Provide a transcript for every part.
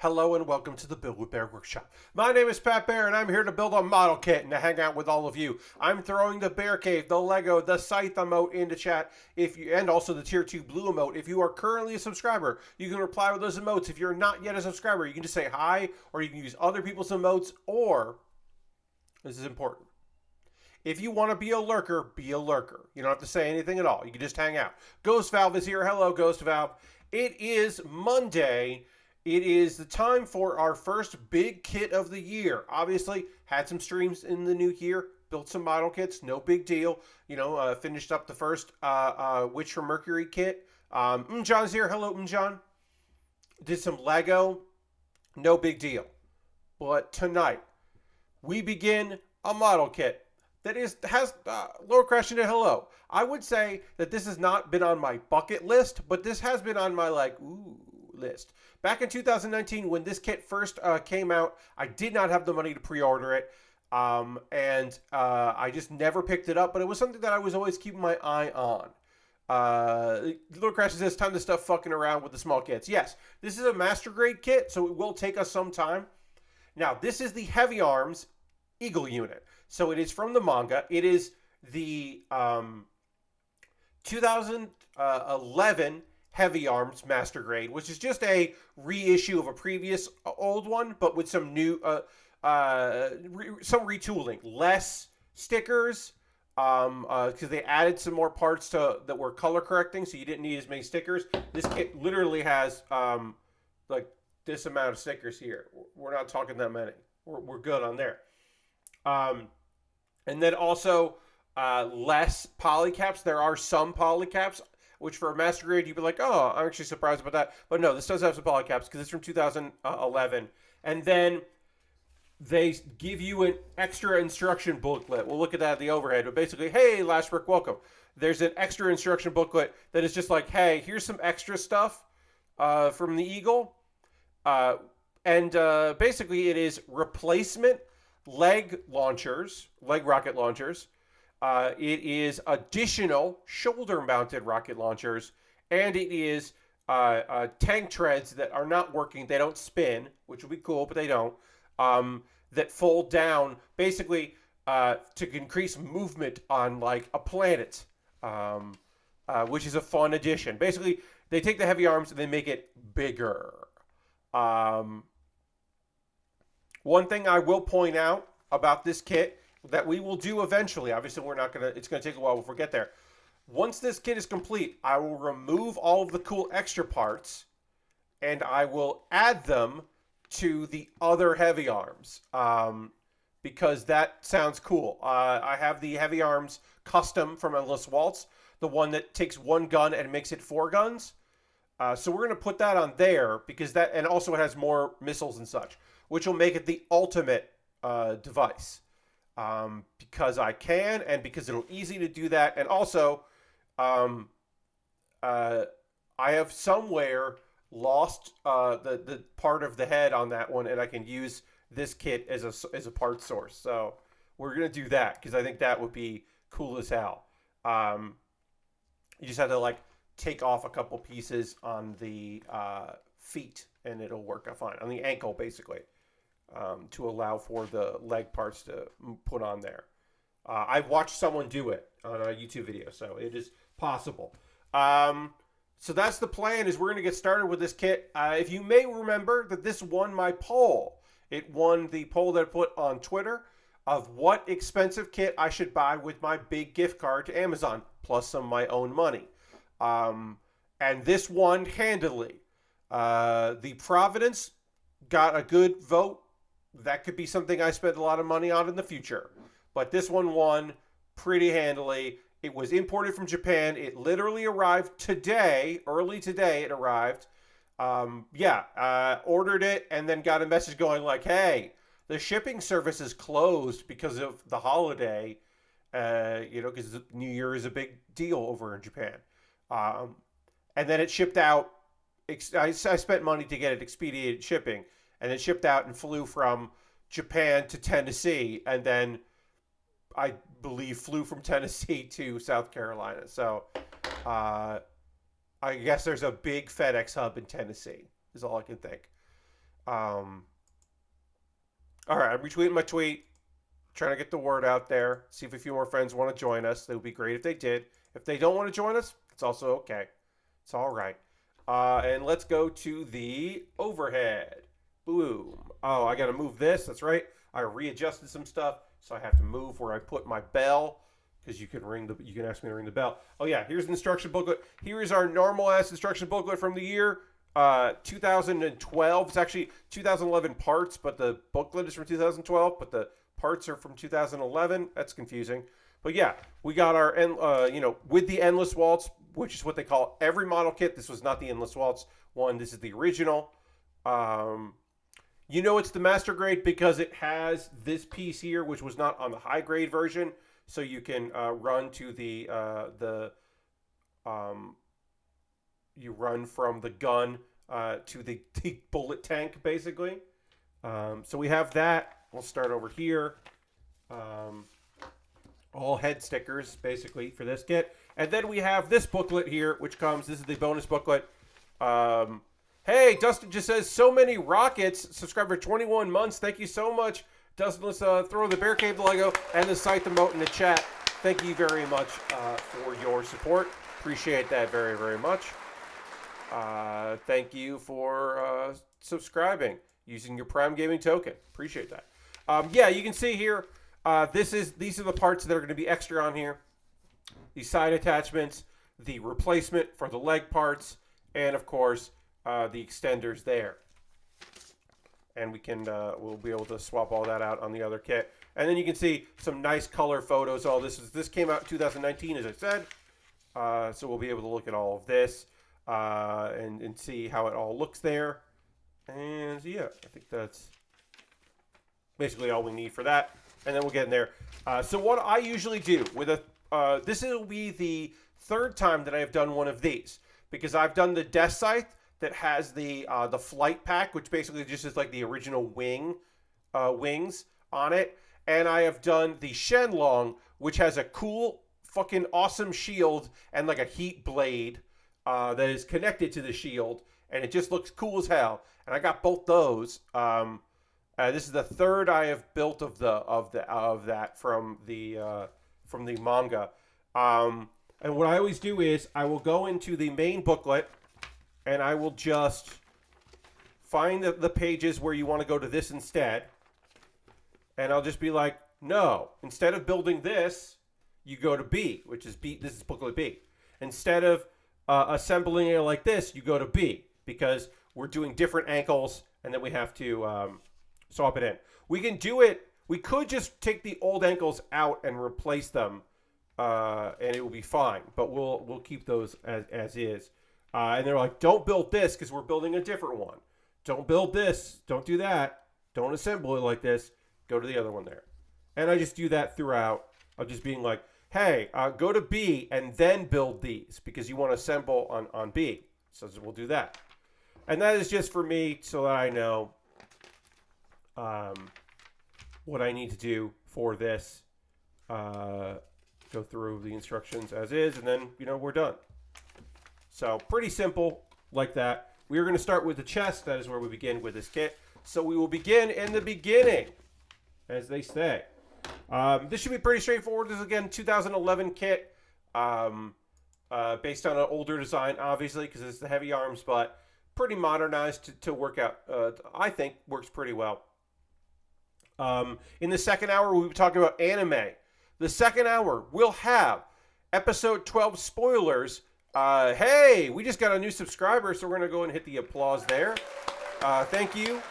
Hello and welcome to the Build with Baer Workshop. My name is Pat Baer and I'm here to build a model kit and to hang out with all of you. I'm throwing the Bear Cave, the Lego, the Scythe emote into chat and also the Tier 2 Blue emote. If you are currently a subscriber, you can reply with those emotes. If you're not yet a subscriber, you can just say hi, or you can use other people's emotes, or, this is important, if you want to be a lurker, be a lurker. You don't have to say anything at all. You can just hang out. Ghost Valve is here. Hello, Ghost Valve. It is Monday. It is the time for our first big kit of the year. Obviously, had some streams in the new year, built some model kits, no big deal. Finished up the first Witch from Mercury kit. John's here. Hello, John. Did some Lego, no big deal. But tonight, we begin a model kit that has Lord Crash in it. Hello. I would say that this has not been on my bucket list, but this has been on my list. Back in 2019, when this kit first came out, I did not have the money to pre-order it, and I just never picked it up, but it was something that I was always keeping my eye on. Lord Crash says, time to stop fucking around with the small kits. Yes, this is a master grade kit, so it will take us some time. Now, this is the Heavyarms Igel Unit. So it is from the manga. It is the 2011 Heavyarms Master Grade, which is just a reissue of a previous old one, but with some new, some retooling, less stickers, because they added some more parts that were color correcting, so you didn't need as many stickers. This kit literally has like this amount of stickers here. We're not talking that many. We're good on there. And then also less polycaps. There are some polycaps, which for a master grade, you'd be like, oh, I'm actually surprised about that. But no, this does have some polycaps because it's from 2011. And then they give you an extra instruction booklet. We'll look at that at the overhead. But basically, hey, Last Brick, welcome. There's an extra instruction booklet that is just like, hey, here's some extra stuff from the Eagle. Basically, it is replacement leg rocket launchers. It is additional shoulder-mounted rocket launchers, and it is tank treads that are not working. They don't spin, which would be cool, but they don't. That fold down, basically, to increase movement on, like, a planet, which is a fun addition. Basically, they take the Heavyarms and they make it bigger. One thing I will point out about this kit that we will do eventually, obviously it's going to take a while before we get there. Once this kit is complete, I will remove all of the cool extra parts and I will add them to the other Heavyarms because that sounds cool. I have the Heavyarms custom from Endless Waltz, the one that takes one gun and makes it 4 guns. So we're going to put that on there because and also it has more missiles and such, which will make it the ultimate device. Because I can and because it'll easy to do that. And also, I have somewhere lost the part of the head on that one, and I can use this kit as a part source. So we're going to do that because I think that would be cool as hell. You just have to like take off a couple pieces on the feet and it'll work out fine. On the ankle, basically. To allow for the leg parts to put on there. I've watched someone do it on a YouTube video, so it is possible. So that's the plan, is we're going to get started with this kit. If you may remember that this won my poll. It won the poll that I put on Twitter of what expensive kit I should buy with my big gift card to Amazon, plus some of my own money. And this won handily. The Providence got a good vote. That could be something I spend a lot of money on in the future. But this one won pretty handily. It was imported from Japan. It literally arrived today. Early today it arrived. Ordered it and then got a message going like, hey, the shipping service is closed because of the holiday. Because New Year is a big deal over in Japan. And then it shipped out. I spent money to get it expedited shipping. And it shipped out and flew from Japan to Tennessee. And then, I believe, flew from Tennessee to South Carolina. So, I guess there's a big FedEx hub in Tennessee, is all I can think. All right, I'm retweeting my tweet, trying to get the word out there. See if a few more friends want to join us. It would be great if they did. If they don't want to join us, it's also okay. It's all right. And let's go to the overhead. Boom. Oh, I got to move this. That's right. I readjusted some stuff, so I have to move where I put my bell because you can ask me to ring the bell. Oh yeah, here's the instruction booklet. Here is our normal ass instruction booklet from the year 2012. It's actually 2011 parts, but the booklet is from 2012, but the parts are from 2011. That's confusing. But yeah, we got our with the endless waltz, which is what they call every model kit. This was not the endless waltz one. This is the original. It's the master grade because it has this piece here, which was not on the high grade version. So you can run to you run from the gun to the bullet tank, basically. So we have that. We'll start over here. All head stickers, basically, for this kit. And then we have this booklet here, which comes. This is the bonus booklet. Hey, Dustin just says, so many rockets. Subscribed for 21 months. Thank you so much. Dustin, let's throw the Bear Cave Lego and the Saitou emote in the chat. Thank you very much for your support. Appreciate that very, very much. Thank you for subscribing using your Prime Gaming token. Appreciate that. Yeah, you can see here, these are the parts that are going to be extra on here. The side attachments, the replacement for the leg parts, and of course, the extenders there. And we'll be able to swap all that out on the other kit. And then you can see some nice color photos. This came out in 2019, as I said. So we'll be able to look at all of this and see how it all looks there. And yeah, I think that's basically all we need for that. And then we'll get in there. So what I usually do with this will be the third time that I have done one of these, because I've done the Death Scythe that has the flight pack, which basically just is like the original wings on it. And I have done the Shenlong, which has a cool, fucking awesome shield and like a heat blade that is connected to the shield, and it just looks cool as hell. And I got both those. This is the third I have built of that from the manga. And what I always do is I will go into the main booklet, and I will just find the pages where you want to go to this instead. And I'll just be like, no, instead of building this, you go to B, which is B. This is booklet B. Instead of assembling it like this, you go to B, because we're doing different ankles, and then we have to swap it in. We can do it. We could just take the old ankles out and replace them, and it will be fine. But we'll keep those as is. And they're like, don't build this because we're building a different one. Don't build this. Don't do that. Don't assemble it like this. Go to the other one there. And I just do that throughout. I'm just being like, hey, go to B and then build these because you want to assemble on B. So we'll do that. And that is just for me so that I know what I need to do for this. Go through the instructions as is, and then, we're done. So pretty simple like that. We are going to start with the chest. That is where we begin with this kit. So we will begin in the beginning, as they say. This should be pretty straightforward. This is, again, 2011 kit, based on an older design, obviously, because it's the Heavyarms, but pretty modernized to work out. I think works pretty well. In the second hour, we'll be talking about anime. The second hour, we'll have episode 12 spoilers. Hey, we just got a new subscriber, so we're going to go and hit the applause there. Thank you.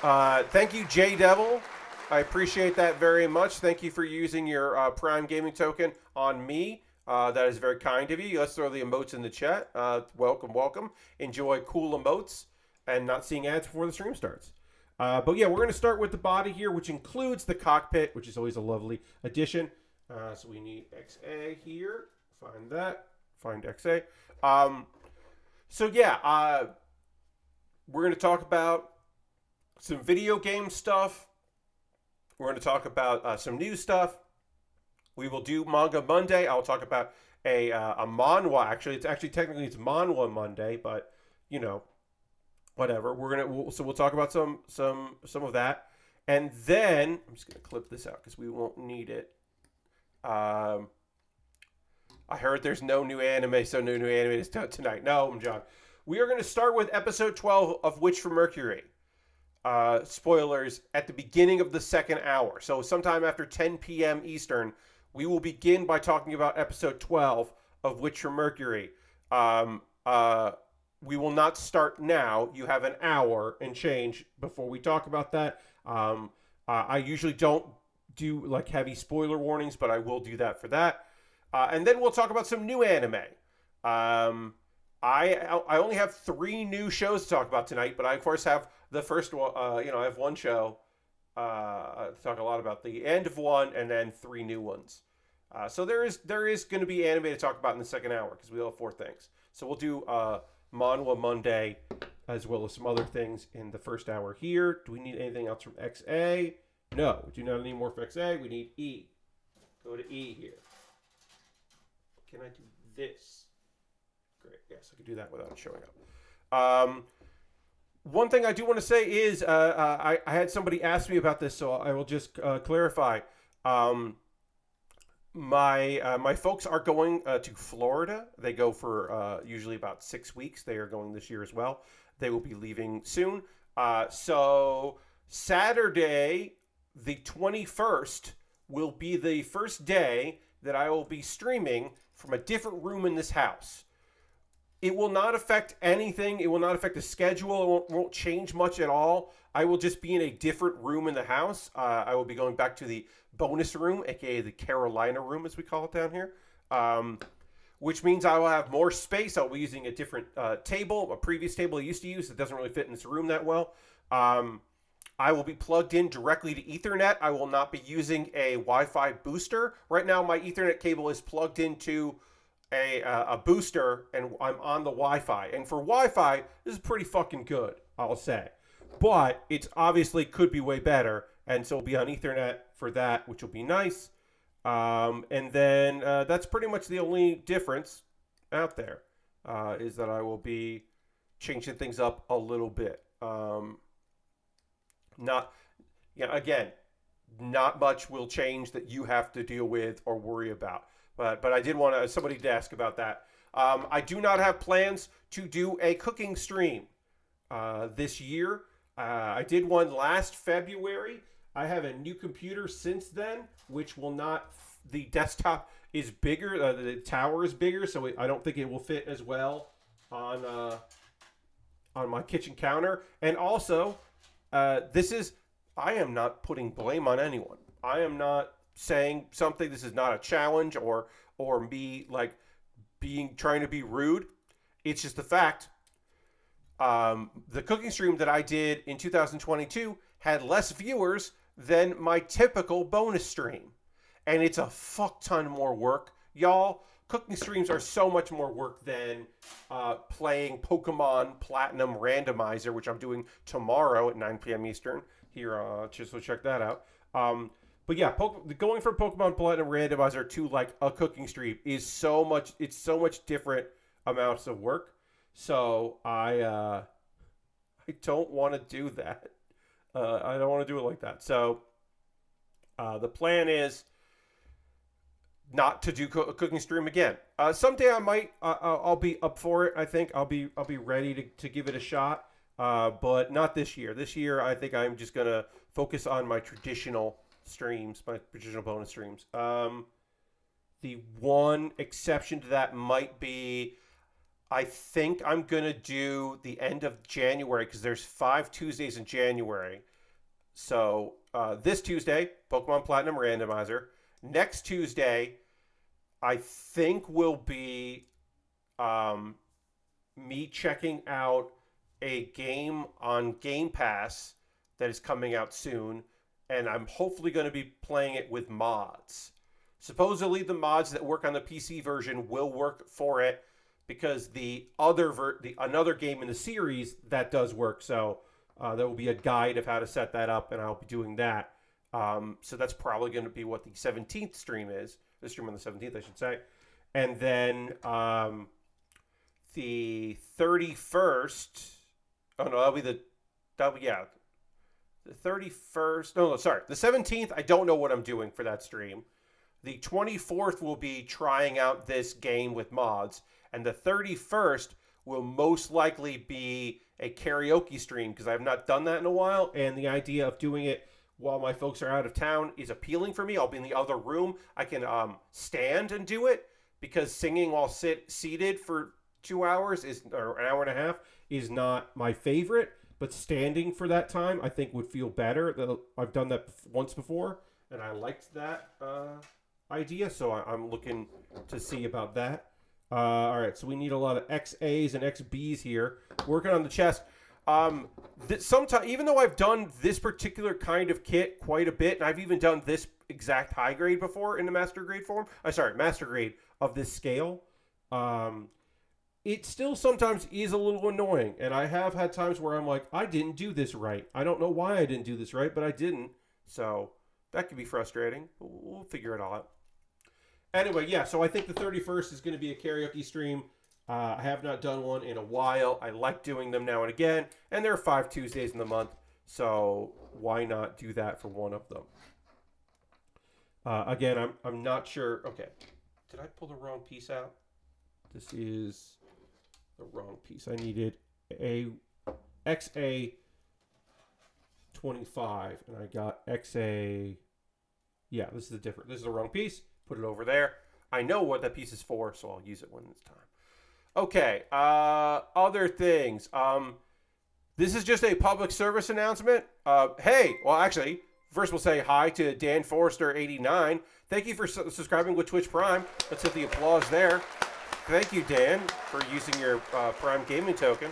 Thank you, J-Devil. I appreciate that very much. Thank you for using your Prime Gaming token on me. That is very kind of you. Let's throw the emotes in the chat. Welcome, welcome. Enjoy cool emotes and not seeing ads before the stream starts. But yeah, we're going to start with the body here, which includes the cockpit, which is always a lovely addition. So we need XA here. Find that. Find XA. So yeah, we're going to talk about some video game stuff. We're going to talk about some new stuff. We will do Manga Monday. I'll talk about a manhwa. Actually, technically it's Manhwa Monday, but whatever. We'll talk about some of that, and then I'm just gonna clip this out because we won't need it. I heard there's no new anime, so no new anime is done tonight. No, I'm John. We are going to start with episode 12 of Witch from Mercury. Spoilers at the beginning of the second hour. So sometime after 10 p.m. Eastern, we will begin by talking about episode 12 of Witch from Mercury. We will not start now. You have an hour and change before we talk about that. I usually don't do like heavy spoiler warnings, but I will do that for that. And then we'll talk about some new anime. I only have 3 new shows to talk about tonight, but I of course have the first one. I have one show to talk a lot about, the end of one, and then 3 new ones. So there is going to be anime to talk about in the second hour because we have 4 things. So we'll do Manhwa Monday as well as some other things in the first hour here. Do we need anything else from XA? No, we do not need more for XA. We need E. Go to E here. Can I do this? Great. Yes, I can do that without it showing up. One thing I do want to say is I had somebody ask me about this, so I will just clarify. My folks are going to Florida. They go for usually about 6 weeks. They are going this year as well. They will be leaving soon. So Saturday, the 21st, will be the first day that I will be streaming from a different room in this house. It will not affect anything. It will not affect the schedule. It won't change much at all. I will just be in a different room in the house. I will be going back to the bonus room, aka the Carolina room, as we call it down here, which means I will have more space. I'll be using a different table, a previous table I used to use that doesn't really fit in this room that well. I will be plugged in directly to Ethernet. I will not be using a Wi-Fi booster. Right now, my Ethernet cable is plugged into a booster, and I'm on the Wi-Fi. And for Wi-Fi, this is pretty fucking good, I'll say. But it's obviously could be way better, and so we'll be on Ethernet for that, which will be nice. And then that's pretty much the only difference out there, is that I will be changing things up a little bit. Again, not much will change that you have to deal with or worry about. But I did want to, somebody did ask about that. I do not have plans to do a cooking stream this year. I did one last February. I have a new computer since then, which will not, the desktop is bigger, the tower is bigger, so I don't think it will fit as well on my kitchen counter. And also, I am not putting blame on anyone. I am not saying something. This is not a challenge or me like trying to be rude. It's just the fact. The cooking stream that I did in 2022 had less viewers than my typical bonus stream, and it's a fuck ton more work, y'all. Cooking streams are so much more work than playing Pokemon Platinum Randomizer, which I'm doing tomorrow at 9 p.m. Eastern. Here, just so check that out. But yeah, going from Pokemon Platinum Randomizer to like a cooking stream is so much. It's so much different amounts of work. So I don't want to do that. I don't want to do it like that. So the plan is not to do a cooking stream again. Someday I might. I'll be up for it. I think I'll be ready to give it a shot. But not this year. This year, I think I'm just gonna focus on my traditional streams, my traditional bonus streams. The one exception to that might be, I think I'm gonna do the end of January because there's 5 Tuesdays in January. So this Tuesday, Pokemon Platinum Randomizer. Next Tuesday, I think will be me checking out a game on Game Pass that is coming out soon, and I'm hopefully going to be playing it with mods. Supposedly the mods that work on the PC version will work for it because the another game in the series that does work. So there will be a guide of how to set that up, and I'll be doing that. So that's probably going to be what the 17th stream is. The stream on the 17th, I should say. And then the 31st, Oh no, yeah, the 31st. No, sorry, the 17th. I don't know what I'm doing for that stream. The 24th will be trying out this game with mods, and the 31st will most likely be a karaoke stream because I've not done that in a while, and the idea of doing it while my folks are out of town is appealing for me. I'll be in the other room. I can stand and do it because singing while seated for 2 hours or an hour and a half is not my favorite. But standing for that time, I think would feel better. I've done that once before, and I liked that idea. So I'm looking to see about that. All right, so we need a lot of XAs and XBs here. Working on the chest. Sometimes, even though I've done this particular kind of kit quite a bit, and I've even done this exact high grade before in the master grade form. Master grade of this scale. It still sometimes is a little annoying, and I have had times where I'm like, I didn't do this right. I don't know why I didn't do this right, but I didn't. So that could be frustrating. We'll figure it all out. Anyway, yeah, so I think the 31st is going to be a karaoke stream. I have not done one in a while. I like doing them now and again, and there are 5 Tuesdays in the month, so why not do that for one of them? Again, I'm not sure. Okay, did I pull the wrong piece out? This is the wrong piece. I needed a XA 25, and I got XA. Yeah, this is the wrong piece. Put it over there. I know what that piece is for, so I'll use it when it's time. Okay, other things. This is just a public service announcement. Hey, well, actually, first we'll say hi to Dan Forrester89. Thank you for subscribing with Twitch Prime. Let's hit the applause there. Thank you, Dan, for using your Prime Gaming token.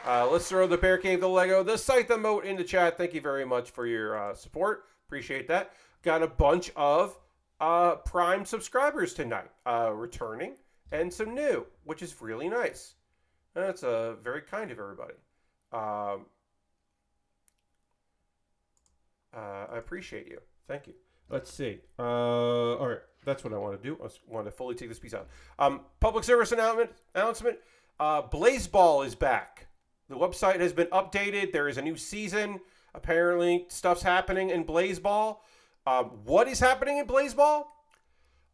Let's throw the Bear Cave, the Lego, the Saitou emote in the chat. Thank you very much for your support. Appreciate that. Got a bunch of Prime subscribers tonight, returning, and some new, which is really nice. That's very kind of everybody. I appreciate you. Thank you. Let's see. All right, that's what I want to do. I want to fully take this piece out. Public service announcement. Blazeball is back. The website has been updated. There is a new season. Apparently, stuff's happening in Blazeball. What is happening in Blazeball?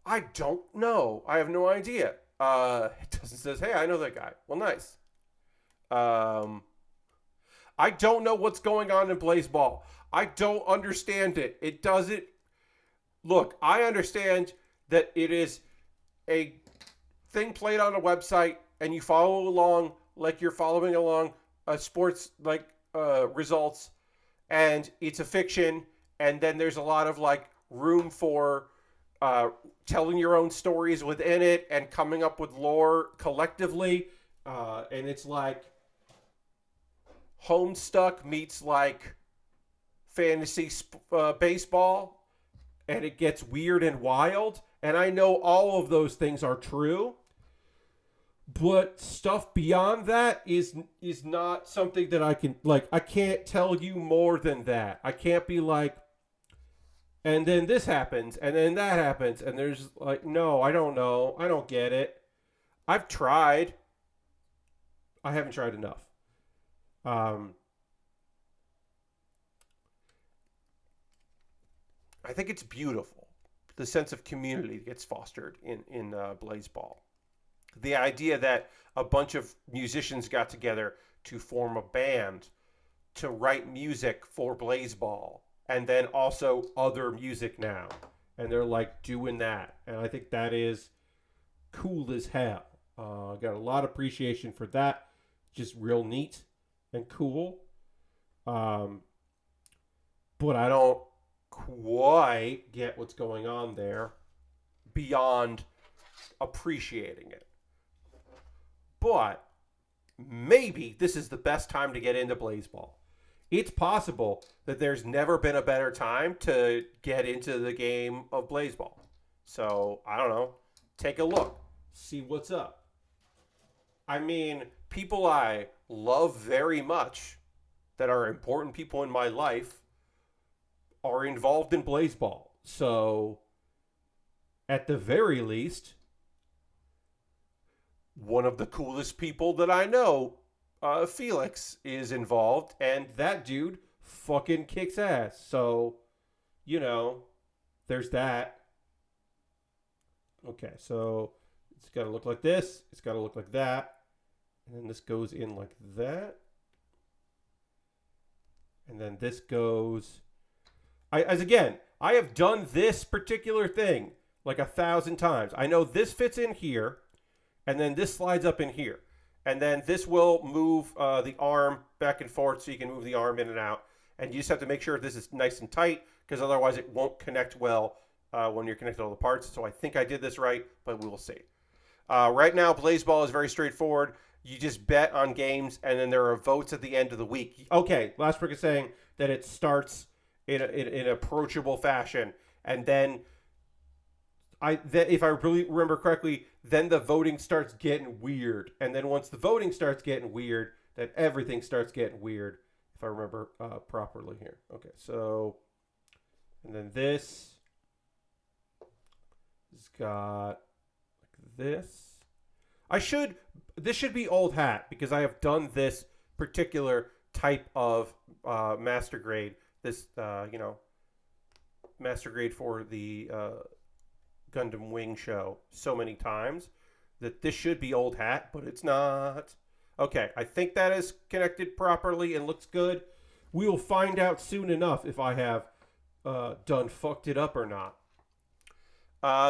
I don't know. I have no idea. It doesn't say, hey, I know that guy. Well, nice. I don't know what's going on in Blazeball. I don't understand it. It doesn't. Look, I understand that it is a thing played on a website and you follow along like you're following along sports results, and it's a fiction, and then there's a lot of room for telling your own stories within it and coming up with lore collectively, and it's like Homestuck meets fantasy baseball, and it gets weird and wild, and I know all of those things are true, but stuff beyond that is not something that I can I can't tell you more than that. I can't be and then this happens, and then that happens, and there's no, I don't know. I don't get it. I've tried. I haven't tried enough. I think it's beautiful. The sense of community that gets fostered in Blazeball. The idea that a bunch of musicians got together to form a band to write music for Blazeball, and then also other music now. And they're doing that. And I think that is cool as hell. Got a lot of appreciation for that. Just real neat and cool. But I don't quite get what's going on there beyond appreciating it. But maybe this is the best time to get into Blazeball. It's possible that there's never been a better time to get into the game of Blazeball. So, I don't know. Take a look. See what's up. I mean, people I love very much that are important people in my life are involved in Blazeball. So, at the very least, one of the coolest people that I know Felix is involved, and that dude fucking kicks ass. So, there's that. Okay, so it's got to look like this. It's got to look like that. And then this goes in like that. And then this goes... I have done this particular thing like 1,000 times. I know this fits in here, and then this slides up in here. And then this will move the arm back and forth so you can move the arm in and out. And you just have to make sure this is nice and tight, because otherwise it won't connect well when you're connecting all the parts. So I think I did this right, but we will see. Right now, Blazeball is very straightforward. You just bet on games, and then there are votes at the end of the week. Okay, Last Brick is saying that it starts in an approachable fashion, and then if I really remember correctly, then the voting starts getting weird, and then once the voting starts getting weird, then everything starts getting weird. If I remember properly here. Okay, so and then this has got like this. This should be old hat, because I have done this particular type of master grade. This, master grade for the Gundam Wing show so many times that this should be old hat, but it's not. Okay, I think that is connected properly and looks good. We will find out soon enough if I have fucked it up or not.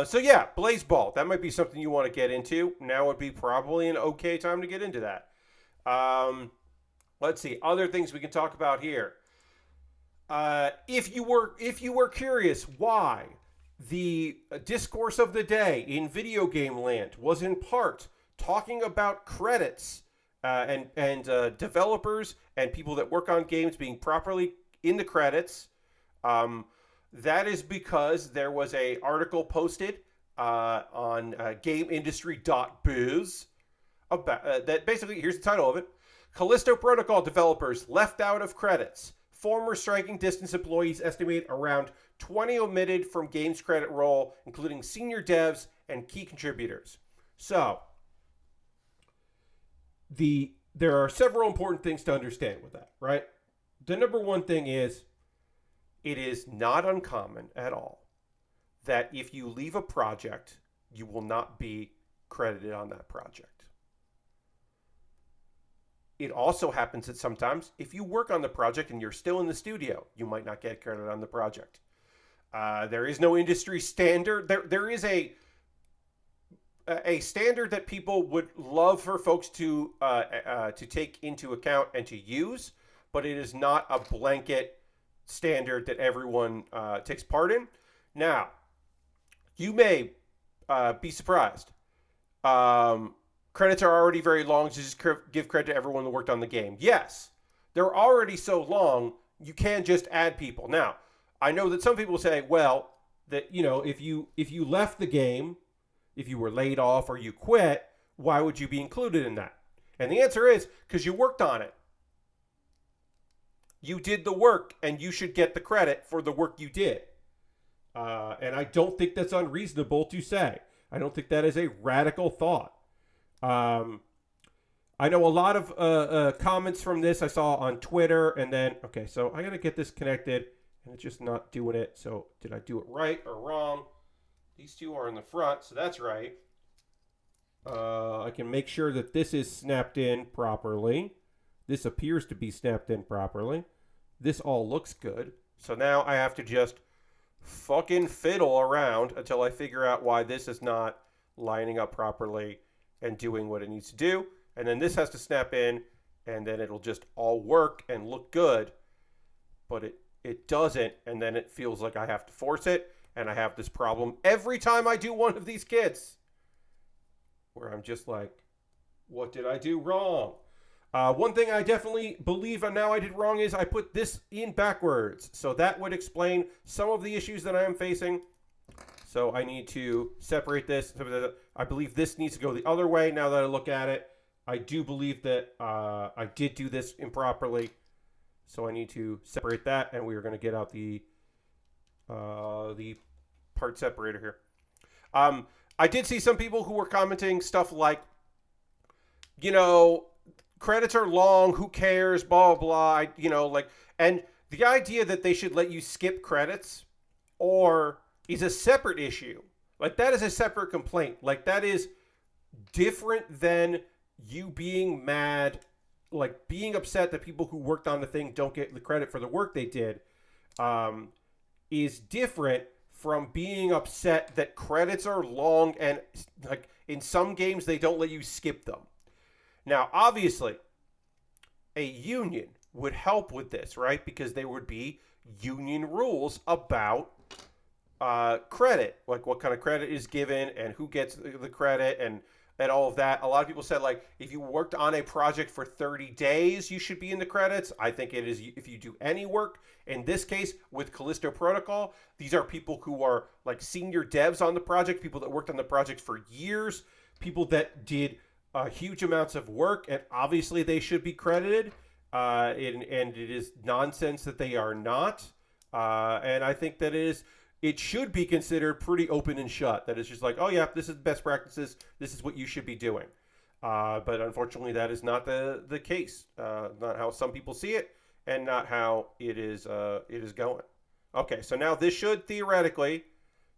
So yeah, Blazeball. That might be something you want to get into. Now would be probably an okay time to get into that. Let's see. Other things we can talk about here. If you were curious why the discourse of the day in video game land was in part talking about credits and developers and people that work on games being properly in the credits, that is because there was an article posted on GameIndustry.biz about that. Basically, here's the title of it: Callisto Protocol developers left out of credits. Former striking distance employees estimate around 20 omitted from games credit roll, including senior devs and key contributors. So, there are several important things to understand with that, right? The number one thing is, it is not uncommon at all that if you leave a project, you will not be credited on that project. It also happens that sometimes if you work on the project and you're still in the studio, you might not get credit on the project. There is no industry standard. There is a standard that people would love for folks to take into account and to use, but it is not a blanket standard that everyone takes part in. Now, you may be surprised. Credits are already very long, so just give credit to everyone that worked on the game. Yes, they're already so long, you can just add people. Now, I know that some people say, well, that if you left the game, if you were laid off or you quit, why would you be included in that? And the answer is because you worked on it. You did the work, and you should get the credit for the work you did. And I don't think that's unreasonable to say. I don't think that is a radical thought. I know a lot of comments from this I saw on Twitter, and then, okay, so I got to get this connected, and it's just not doing it. So did I do it right or wrong? These two are in the front, so that's right. I can make sure that this is snapped in properly. This appears to be snapped in properly. This all looks good. So now I have to just fucking fiddle around until I figure out why this is not lining up properly and doing what it needs to do. And then this has to snap in, and then it'll just all work and look good. But it doesn't, and then it feels like I have to force it, and I have this problem every time I do one of these kits, where I'm just like, what did I do wrong? One thing I definitely believe now I did wrong is I put this in backwards. So that would explain some of the issues that I am facing. So I need to separate this. I believe this needs to go the other way now that I look at it. I do believe that I did do this improperly. So I need to separate that, and we are going to get out the part separator here. I did see some people who were commenting stuff like, credits are long. Who cares? Blah, blah, blah. And the idea that they should let you skip credits is a separate issue. Like, that is a separate complaint. Like, that is different than you being mad, like being upset that people who worked on the thing don't get the credit for the work they did, is different from being upset that credits are long and, like, in some games they don't let you skip them. Now, obviously, a union would help with this, right? Because there would be union rules about credit, like what kind of credit is given and who gets the credit and all of that. A lot of people said, like, if you worked on a project for 30 days, you should be in the credits. I think it is if you do any work. In this case, with Callisto Protocol, these are people who are like senior devs on the project, people that worked on the project for years, people that did huge amounts of work, and obviously they should be credited. And it is nonsense that they are not. And I think that it should be considered pretty open and shut. That it's just like, oh yeah, this is best practices. This is what you should be doing. But unfortunately, that is not the case. Not how some people see it, and not how it is going. Okay, so now this should theoretically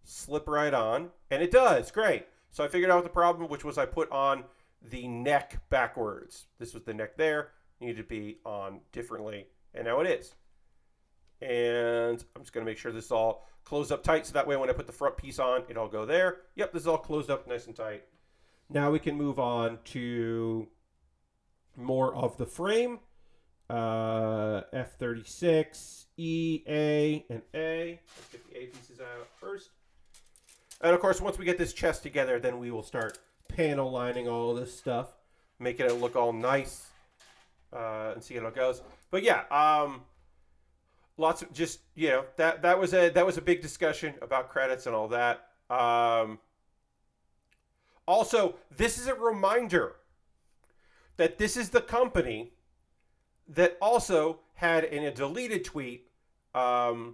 slip right on, and it does. Great. So I figured out the problem, which was I put on the neck backwards. This was the neck there. Needed to be on differently, and now it is. And I'm just going to make sure this is all closed up tight, so that way when I put the front piece on, it'll go there. Yep, this is all closed up nice and tight. Now we can move on to more of the frame. F36, E, A, and A. Let's get the A pieces out first. And of course, once we get this chest together, then we will start panel lining all of this stuff, making it look all nice, and see how it goes. But yeah, lots of just, that was a big discussion about credits and all that. Also, this is a reminder that this is the company that also had in a deleted tweet the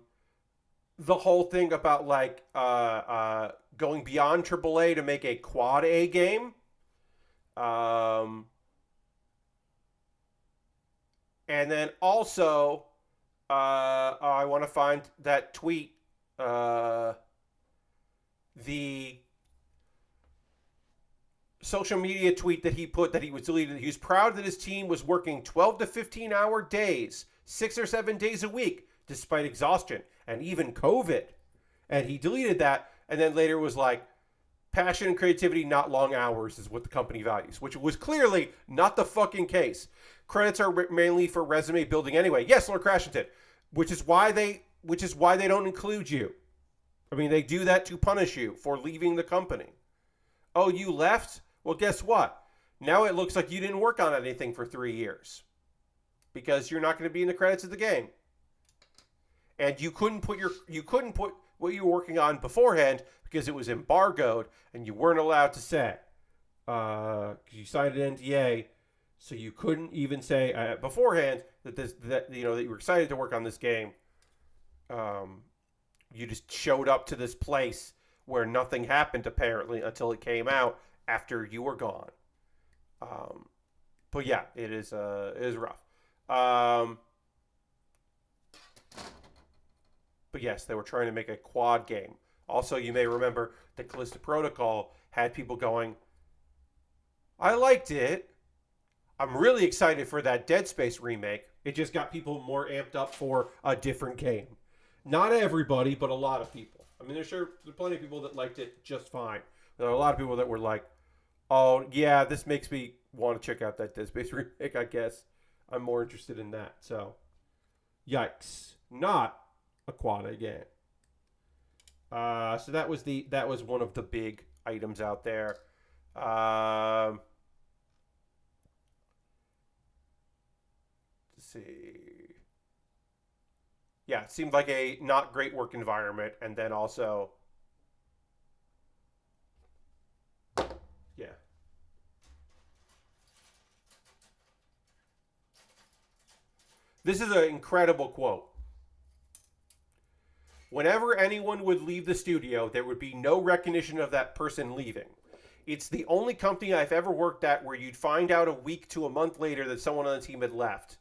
whole thing about like going beyond AAA to make a quad A game. And then also I want to find that tweet, the social media tweet that he put that he was deleted. He was proud that his team was working 12 to 15 hour days, 6 or 7 days a week, despite exhaustion and even COVID. And he deleted that, and then later was like, passion and creativity, not long hours, is what the company values, which was clearly not the fucking case. Credits are mainly for resume building anyway. Yes, Lord Crashington, which is why they don't include you. I mean, they do that to punish you for leaving the company. Oh, you left? Well, guess what? Now it looks like you didn't work on anything for 3 years because you're not going to be in the credits of the game. And you couldn't put what you were working on beforehand because it was embargoed and you weren't allowed to say. Because you signed an NDA, so you couldn't even say beforehand that you were excited to work on this game. You just showed up to this place where nothing happened apparently until it came out after you were gone. But yeah, it is rough. But yes, they were trying to make a quad game. Also, you may remember the Callisto Protocol had people going, I liked it. I'm really excited for that Dead Space remake. It just got people more amped up for a different game. Not everybody, but a lot of people. I mean, there's plenty of people that liked it just fine. There are a lot of people that were like, oh, yeah, this makes me want to check out that Dead Space remake, I guess. I'm more interested in that. So, yikes. Not a quad A game. So that was one of the big items out there. Let's see. Yeah, it seemed like a not great work environment, and then also, yeah. This is an incredible quote. Whenever anyone would leave the studio, there would be no recognition of that person leaving. It's the only company I've ever worked at where you'd find out a week to a month later that someone on the team had left.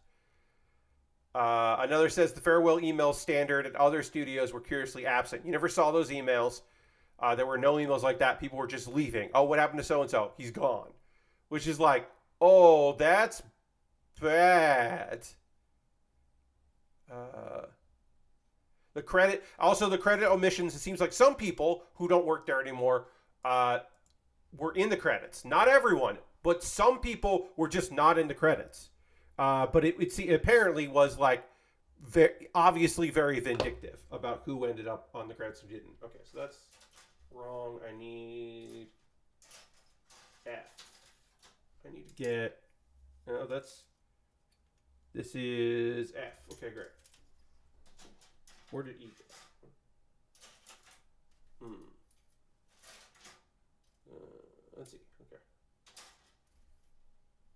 Another says the farewell email standard at other studios were curiously absent. You never saw those emails. There were no emails like that. People were just leaving. Oh, what happened to so-and-so? He's gone. Which is like, oh, that's bad. The credit omissions. It seems like some people who don't work there anymore were in the credits. Not everyone, but some people were just not in the credits. But it apparently was like obviously very vindictive about who ended up on the credits and didn't. Okay, so that's wrong. I need F. I need to get. No, this is F. Okay, great. Where did E go? Let's see. Okay.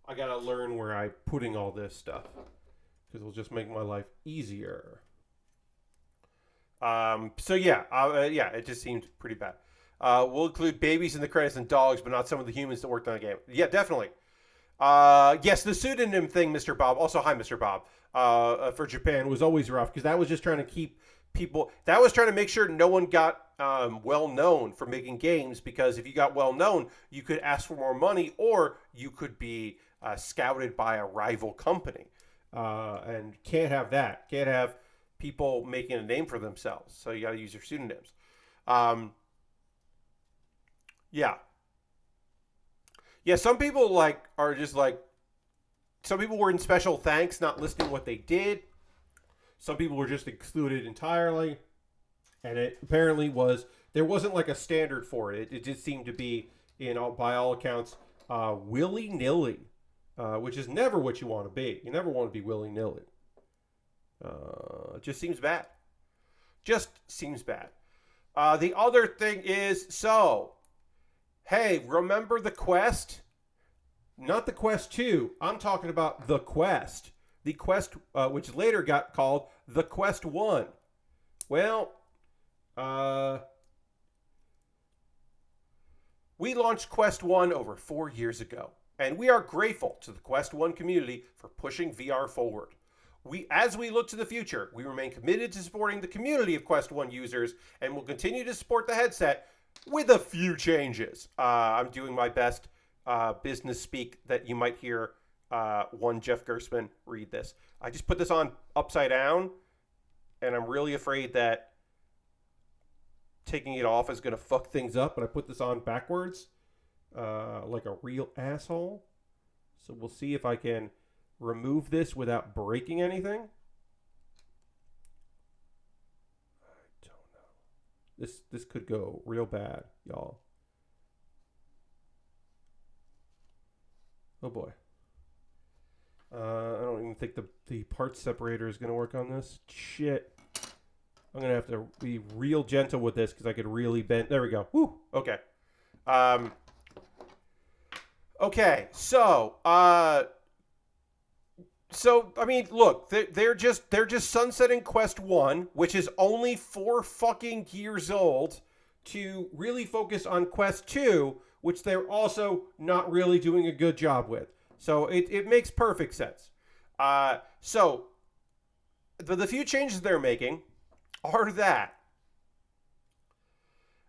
I gotta learn where I'm putting all this stuff because it'll just make my life easier. So yeah, it just seemed pretty bad. We'll include babies in the credits and dogs, but not some of the humans that worked on the game. Yeah, definitely. Yes, the pseudonym thing, Mr. Bob. Also, hi, Mr. Bob. For Japan was always rough because that was just trying to keep people. That was trying to make sure no one got well known for making games, because if you got well known, you could ask for more money, or you could be scouted by a rival company. And can't have that. Can't have people making a name for themselves. So you got to use your pseudonyms. Yeah. Yeah, some people are just some people were in special thanks, not listing what they did. Some people were just excluded entirely. And it apparently there wasn't like a standard for it. It just seemed to be, by all accounts, willy-nilly, which is never what you want to be. You never want to be willy-nilly. It just seems bad. Just seems bad. The other thing is, hey, remember the Quest? Not the Quest 2. I'm talking about the Quest. The Quest, which later got called the Quest 1. Well, we launched Quest 1 over 4 years ago, and we are grateful to the Quest 1 community for pushing VR forward. As we look to the future, we remain committed to supporting the community of Quest 1 users, and will continue to support the headset with a few changes. I'm doing my best business speak that you might hear one Jeff Gersman read this. I just put this on upside down, and I'm really afraid that taking it off is going to fuck things up, and I put this on backwards like a real asshole. So we'll see if I can remove this without breaking anything. I don't know. This could go real bad, y'all. Oh boy. I don't even think the parts separator is going to work on this. Shit. I'm going to have to be real gentle with this because I could really bend. There we go. Woo. Okay. Okay. So, I mean, look, they're just sunsetting Quest 1, which is only 4 fucking years old, to really focus on Quest 2, which they're also not really doing a good job with. So it makes perfect sense. So the few changes they're making are that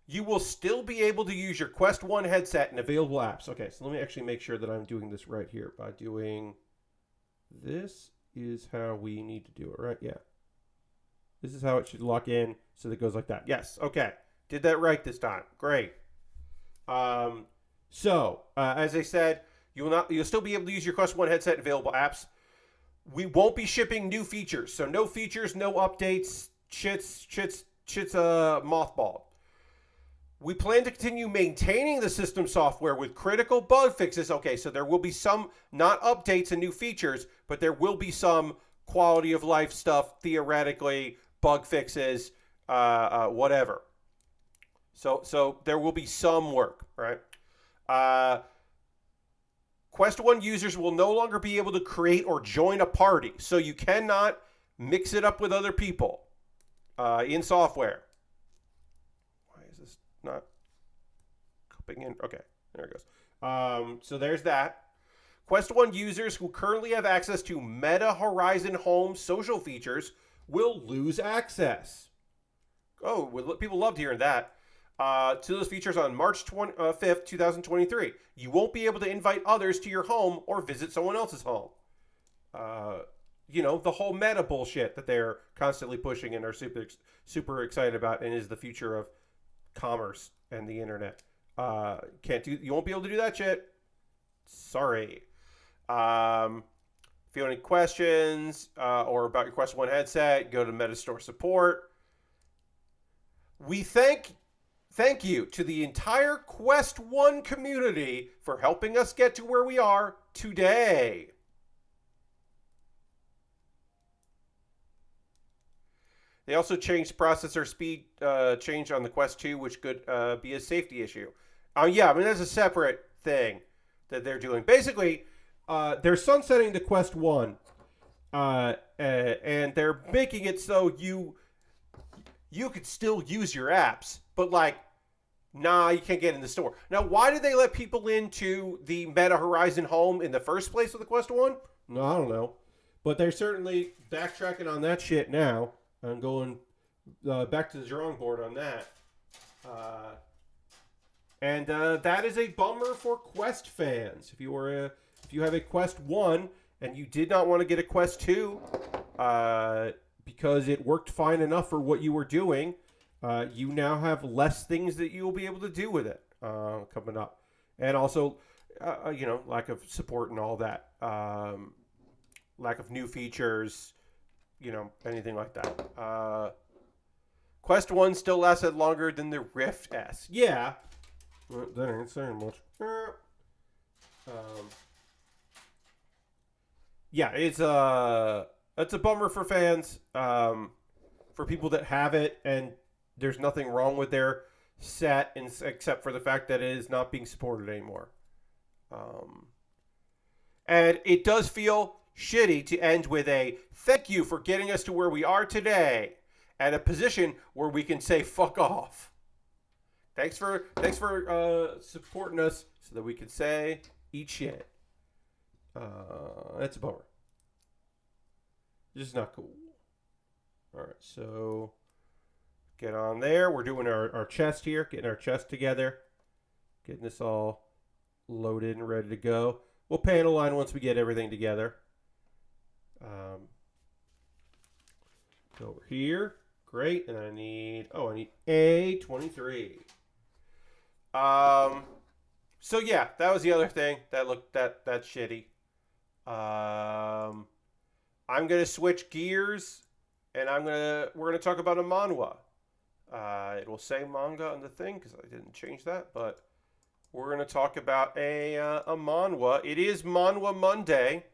you will still be able to use your Quest 1 headset in available apps. Okay, so let me actually make sure that I'm doing this right here by doing... This is how we need to do it, right? Yeah. This is how it should lock in, so that it goes like that. Yes, okay. Did that right this time. Great. As I said, you'll still be able to use your Quest 1 headset in available apps. We won't be shipping new features, so no features, no updates. Shit's mothballed. We plan to continue maintaining the system software with critical bug fixes. Okay, so there will be some, not updates and new features, but there will be some quality of life stuff, theoretically, bug fixes, whatever. So there will be some work, right? Quest 1 users will no longer be able to create or join a party, so you cannot mix it up with other people in software. Why is this not coming in? Okay, There it goes. So there's that. Quest 1 users who currently have access to Meta Horizon Home social features will lose access. Oh, people loved hearing that. To those features on March 5th, 2023. You won't be able to invite others to your home or visit someone else's home. The whole meta bullshit that they're constantly pushing and are super excited about, and is the future of commerce and the internet. You won't be able to do that shit. Sorry. If you have any questions or about your Quest 1 headset, go to Metastore support. We thank you to the entire Quest 1 community for helping us get to where we are today. They also changed processor speed change on the Quest 2, which could be a safety issue. That's a separate thing that they're doing. Basically, they're sunsetting the Quest 1, and they're making it so you could still use your apps, but you can't get in the store. Now, why did they let people into the Meta Horizon Home in the first place with the Quest 1? No, I don't know. But they're certainly backtracking on that shit now and going back to the drawing board on that. And that is a bummer for Quest fans. If you have a Quest 1 and you did not want to get a Quest 2 because it worked fine enough for what you were doing, you now have less things that you will be able to do with it coming up. And also, lack of support and all that. Lack of new features, anything like that. Quest 1 still lasted longer than the Rift S. Yeah. That ain't saying much. It's a bummer for fans, for people that have it, and there's nothing wrong with their set except for the fact that it is not being supported anymore. And it does feel shitty to end with a thank you for getting us to where we are today, at a position where we can say fuck off. Thanks for supporting us so that we can say eat shit. That's a bummer. This is not cool. All right, so get on there. We're doing our chest here, getting our chest together, getting this all loaded and ready to go. We'll panel line once we get everything together. Go over here. Great. And I need A23. So yeah, that was the other thing that looked that's shitty. I'm gonna switch gears, and we're gonna talk about a manhwa. It will say manga on the thing because I didn't change that, but we're gonna talk about a manhwa. It is Manhwa Monday,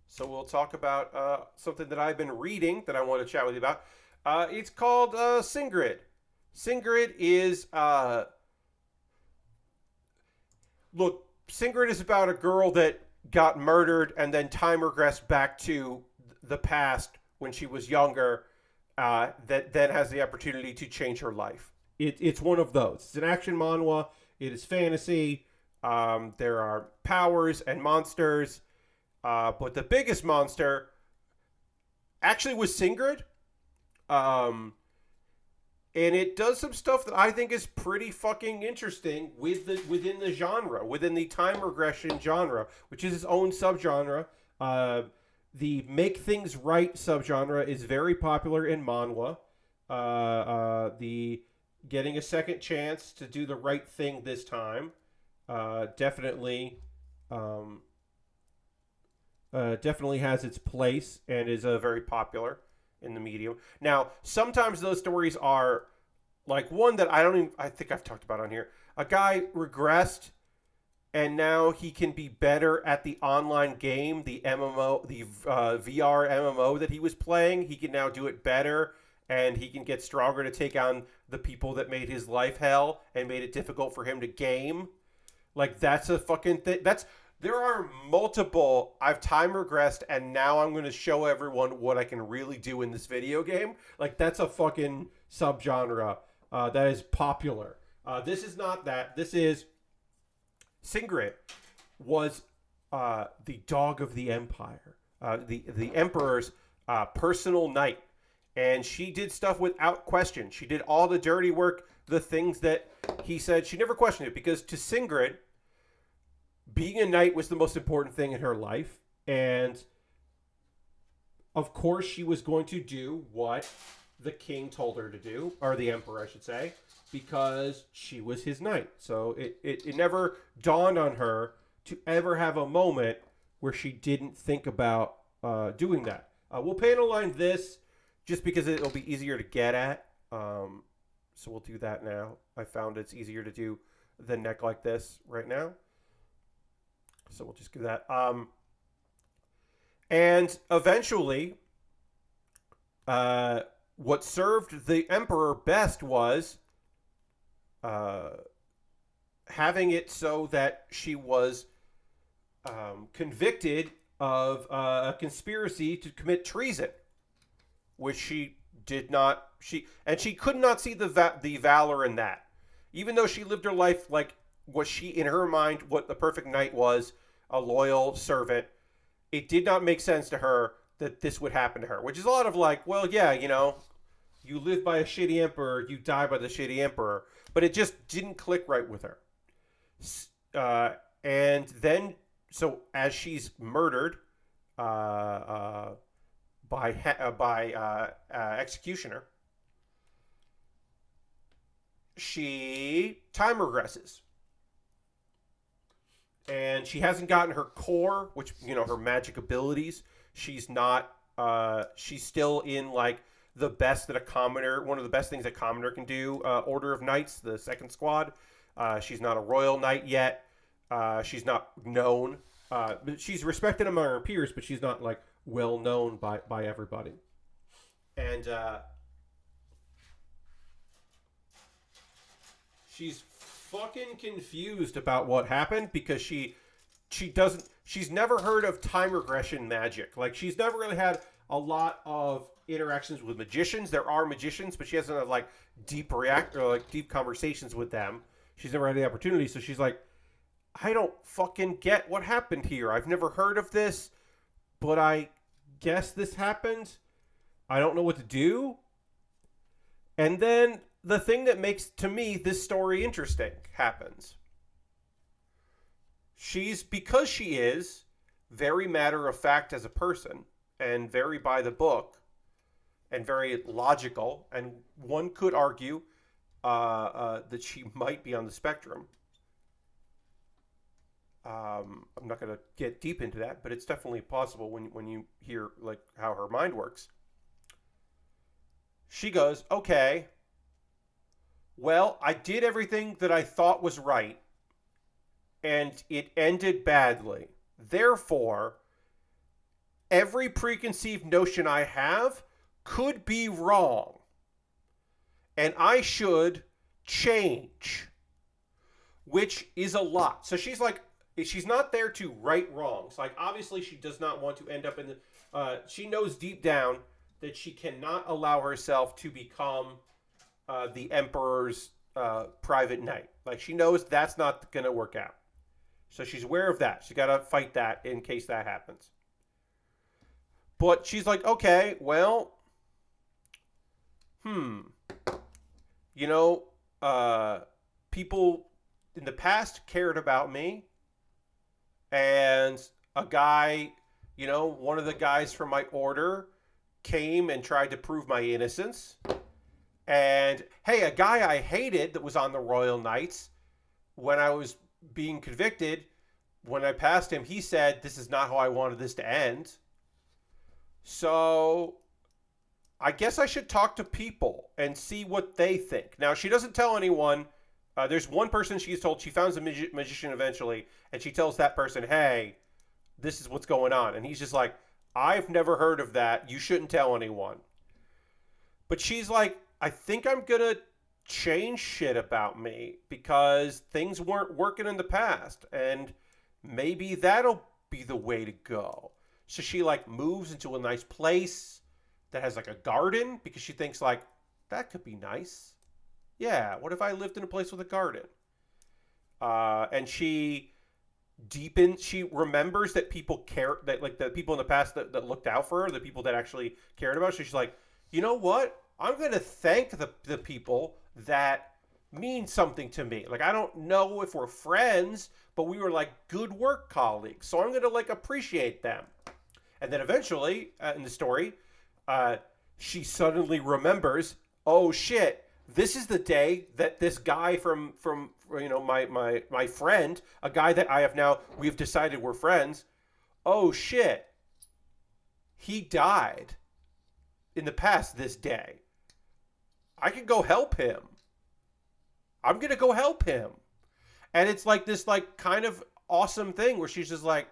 so we'll talk about something that I've been reading that I want to chat with you about. It's called Sigrid. Sigrid is Sigrid is about a girl that got murdered and then time regressed back to the past when she was younger, that then has the opportunity to change her life. It's one of those. It's an action manhwa. It is fantasy. There are powers and monsters. But the biggest monster actually was Sigrid. And it does some stuff that I think is pretty fucking interesting within the genre, within the time regression genre, which is its own subgenre. The make things right subgenre is very popular in manhwa. The getting a second chance to do the right thing this time definitely has its place and is very popular in the medium. Now, sometimes those stories are like one that I think I've talked about on here. A guy regressed and now he can be better at the online game, the MMO, the VR MMO that he was playing. He can now do it better, and he can get stronger to take on the people that made his life hell and made it difficult for him to game. Like, that's a fucking thing. There are multiple, I've time regressed, and now I'm going to show everyone what I can really do in this video game. Like, that's a fucking subgenre that is popular. This is not that. This is Sigrid was the dog of the empire, the emperor's personal knight, and she did stuff without question. She did all the dirty work, the things that he said. She never questioned it, because to Sigrid, being a knight was the most important thing in her life, and of course she was going to do what the king told her to do, or the emperor, I should say, because she was his knight. So it never dawned on her to ever have a moment where she didn't think about doing that. We'll panel-line this just because it'll be easier to get at. So we'll do that now. I found it's easier to do the neck like this right now. So we'll just do that. And eventually, what served the emperor best was having it so that she was convicted of a conspiracy to commit treason, which she did not. She could not see the valor in that, even though she lived her life like what she, in her mind, what the perfect knight was, a loyal servant. It did not make sense to her that this would happen to her, which is a lot of like, well, yeah, you know, you live by a shitty emperor, you die by the shitty emperor, but it just didn't click right with her. And then, so as she's murdered by executioner, she time regresses. And she hasn't gotten her core, which, you know, her magic abilities. She's not, she's still in, like, the best that a commoner, one of the best things a commoner can do, Order of Knights, the second squad. She's not a royal knight yet. She's not known. She's respected among her peers, but she's not, like, well known by everybody. And she's fucking confused about what happened, because she's never heard of time regression magic. Like, she's never really had a lot of interactions with magicians. There are magicians, but she hasn't had like deep conversations with them. She's never had the opportunity, so she's like, I don't fucking get what happened here. I've never heard of this, but I guess this happened. I don't know what to do. And then the thing that makes, to me, this story interesting happens. Because she is very matter of fact as a person, and very by the book, and very logical, and one could argue that she might be on the spectrum. I'm not going to get deep into that, but it's definitely possible when you hear like how her mind works. She goes, okay, well, I did everything that I thought was right, and it ended badly. Therefore, every preconceived notion I have could be wrong, and I should change, which is a lot. So she's like, she's not there to right wrongs. Like, obviously, she does not want to end up in the... she knows deep down that she cannot allow herself to become the Emperor's private knight. Like, she knows that's not going to work out. So she's aware of that. She's got to fight that in case that happens. But she's like, okay, well, you know, people in the past cared about me. And a guy, you know, one of the guys from my order came and tried to prove my innocence. And, hey, a guy I hated that was on the Royal Knights, when I was being convicted, when I passed him, he said, this is not how I wanted this to end. So I guess I should talk to people and see what they think. Now, she doesn't tell anyone. There's one person she's told. She found a magician eventually, and she tells that person, hey, this is what's going on. And he's just like, I've never heard of that. You shouldn't tell anyone. But she's like, I think I'm going to change shit about me because things weren't working in the past. And maybe that'll be the way to go. So she like moves into a nice place that has like a garden because she thinks like, that could be nice. Yeah, what if I lived in a place with a garden? And she she remembers that people care, that like the people in the past that looked out for her, the people that actually cared about her. So she's like, you know what? I'm going to thank the people that mean something to me. Like, I don't know if we're friends, but we were like good work colleagues. So I'm going to like appreciate them. And then eventually in the story, she suddenly remembers, oh shit, this is the day that this guy from my friend, a guy that I have now, we've decided we're friends. Oh shit, he died in the past this day. I can go help him. I'm gonna go help him. And it's like this like kind of awesome thing where she's just like,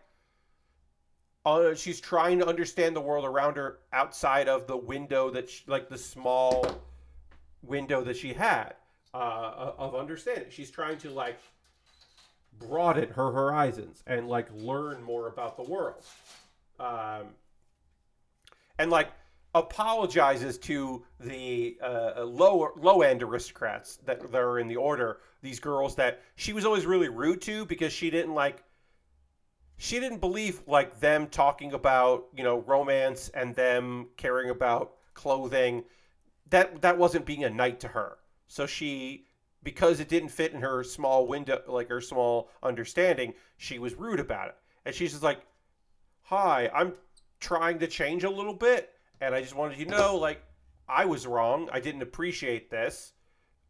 she's trying to understand the world around her outside of the window that like the small window that she had of understanding. She's trying to like broaden her horizons and like learn more about the world, and like apologizes to the low end aristocrats that are in the order. These girls that she was always really rude to because she didn't believe like them talking about romance and them caring about clothing. That wasn't being a knight to her. So she, because it didn't fit in her small window, like her small understanding, she was rude about it. And she's just like, hi, I'm trying to change a little bit. And I just wanted you to know, like, I was wrong. I didn't appreciate this.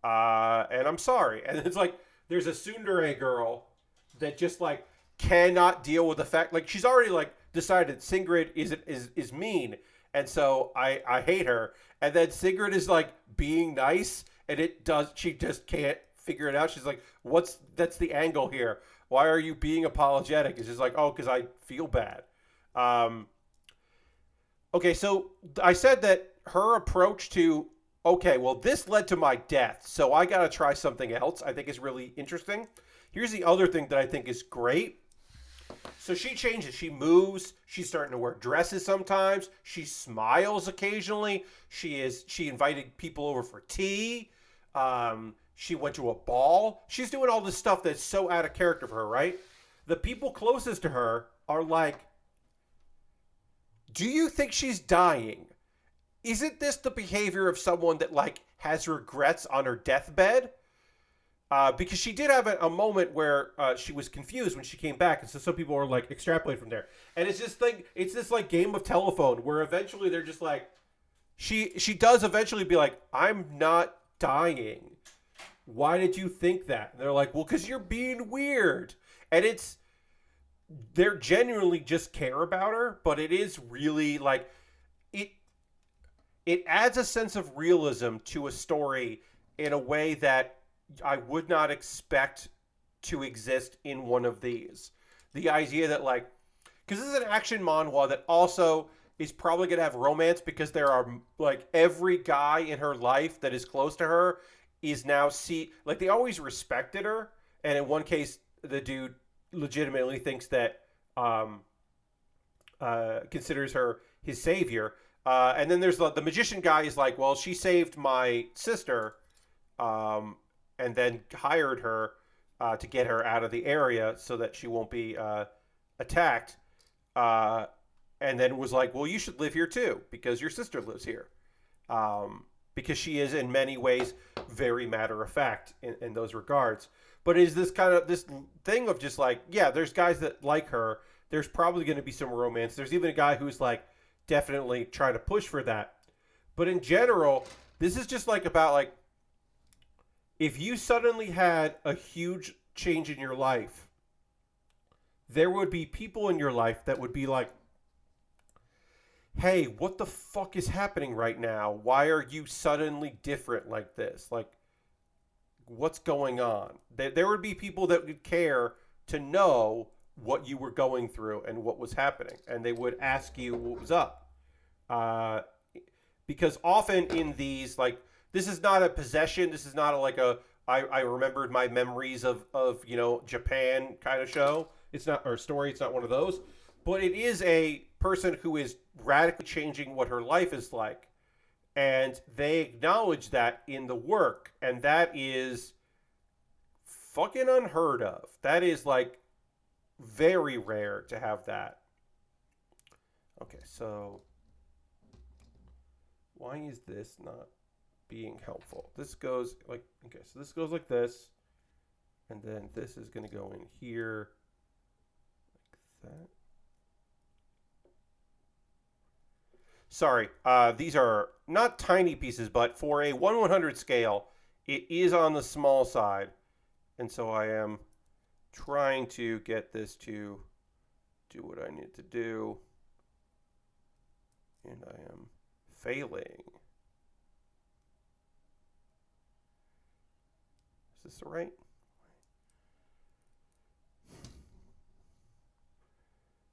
And I'm sorry. And it's like, there's a tsundere girl that just like cannot deal with the fact, like she's already like decided Sigrid is mean. And so I hate her. And then Sigrid is like being nice, and she just can't figure it out. She's like, that's the angle here. Why are you being apologetic? It's just like, oh, because I feel bad. Okay, so I said that her approach to, okay, well, this led to my death, so I got to try something else, I think is really interesting. Here's the other thing that I think is great. So she changes. She moves. She's starting to wear dresses sometimes. She smiles occasionally. She invited people over for tea. She went to a ball. She's doing all this stuff that's so out of character for her, right? The people closest to her are like, do you think she's dying? Isn't this the behavior of someone that like has regrets on her deathbed? Because she did have a moment where she was confused when she came back, and so some people are like extrapolate from there. And it's this like game of telephone where eventually they're just like, she does eventually be like, I'm not dying. Why did you think that? And they're like, well, because you're being weird. And they're genuinely just care about her, but it is really like it adds a sense of realism to a story in a way that I would not expect to exist in one of these. The idea that like, because this is an action manhwa that also is probably going to have romance, because there are like every guy in her life that is close to her is now like they always respected her, and in one case the dude legitimately thinks that considers her his savior, and then there's the magician guy is like, well, she saved my sister, and then hired her to get her out of the area so that she won't be attacked, and then was like, well, you should live here too because your sister lives here, because she is in many ways very matter of fact in those regards. But it is this kind of this thing of just like, yeah, there's guys that like her. There's probably going to be some romance. There's even a guy who's like definitely trying to push for that. But in general, this is just like about like, if you suddenly had a huge change in your life, there would be people in your life that would be like, hey, what the fuck is happening right now? Why are you suddenly different like this? Like, what's going on? There would be people that would care to know what you were going through and what was happening, and they would ask you what was up. Because often in these, like, this is not a possession. This is not I remembered my memories of Japan kind of show. It's not, or story. It's not one of those. But it is a person who is radically changing what her life is like. And they acknowledge that in the work. And that is fucking unheard of. That is like very rare to have that. Okay, so why is this not being helpful? This goes like, okay, so this goes like this, and then this is going to go in here like that. Sorry, these are not tiny pieces, but for a 1/100 scale, it is on the small side. And so I am trying to get this to do what I need to do. And I am failing. Is this right?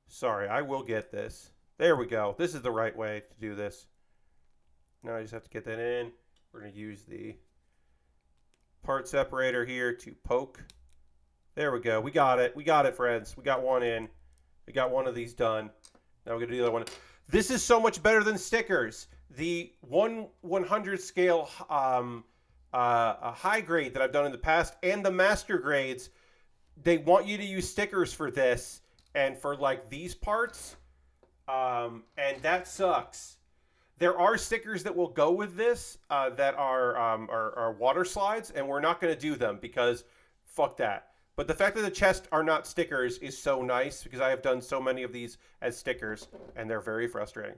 Sorry, I will get this. There we go. This is the right way to do this. Now I just have to get that in. We're going to use the part separator here to poke. There we go. We got it. We got it, friends. We got one in. We got one of these done. Now we're going to do the other one. This is so much better than stickers. The 1/100 scale high grade that I've done in the past and the master grades, they want you to use stickers for this and for like these parts. And that sucks. There are stickers that will go with this that are water slides, and we're not going to do them because fuck that. But the fact that the chests are not stickers is so nice because I have done so many of these as stickers, and they're very frustrating.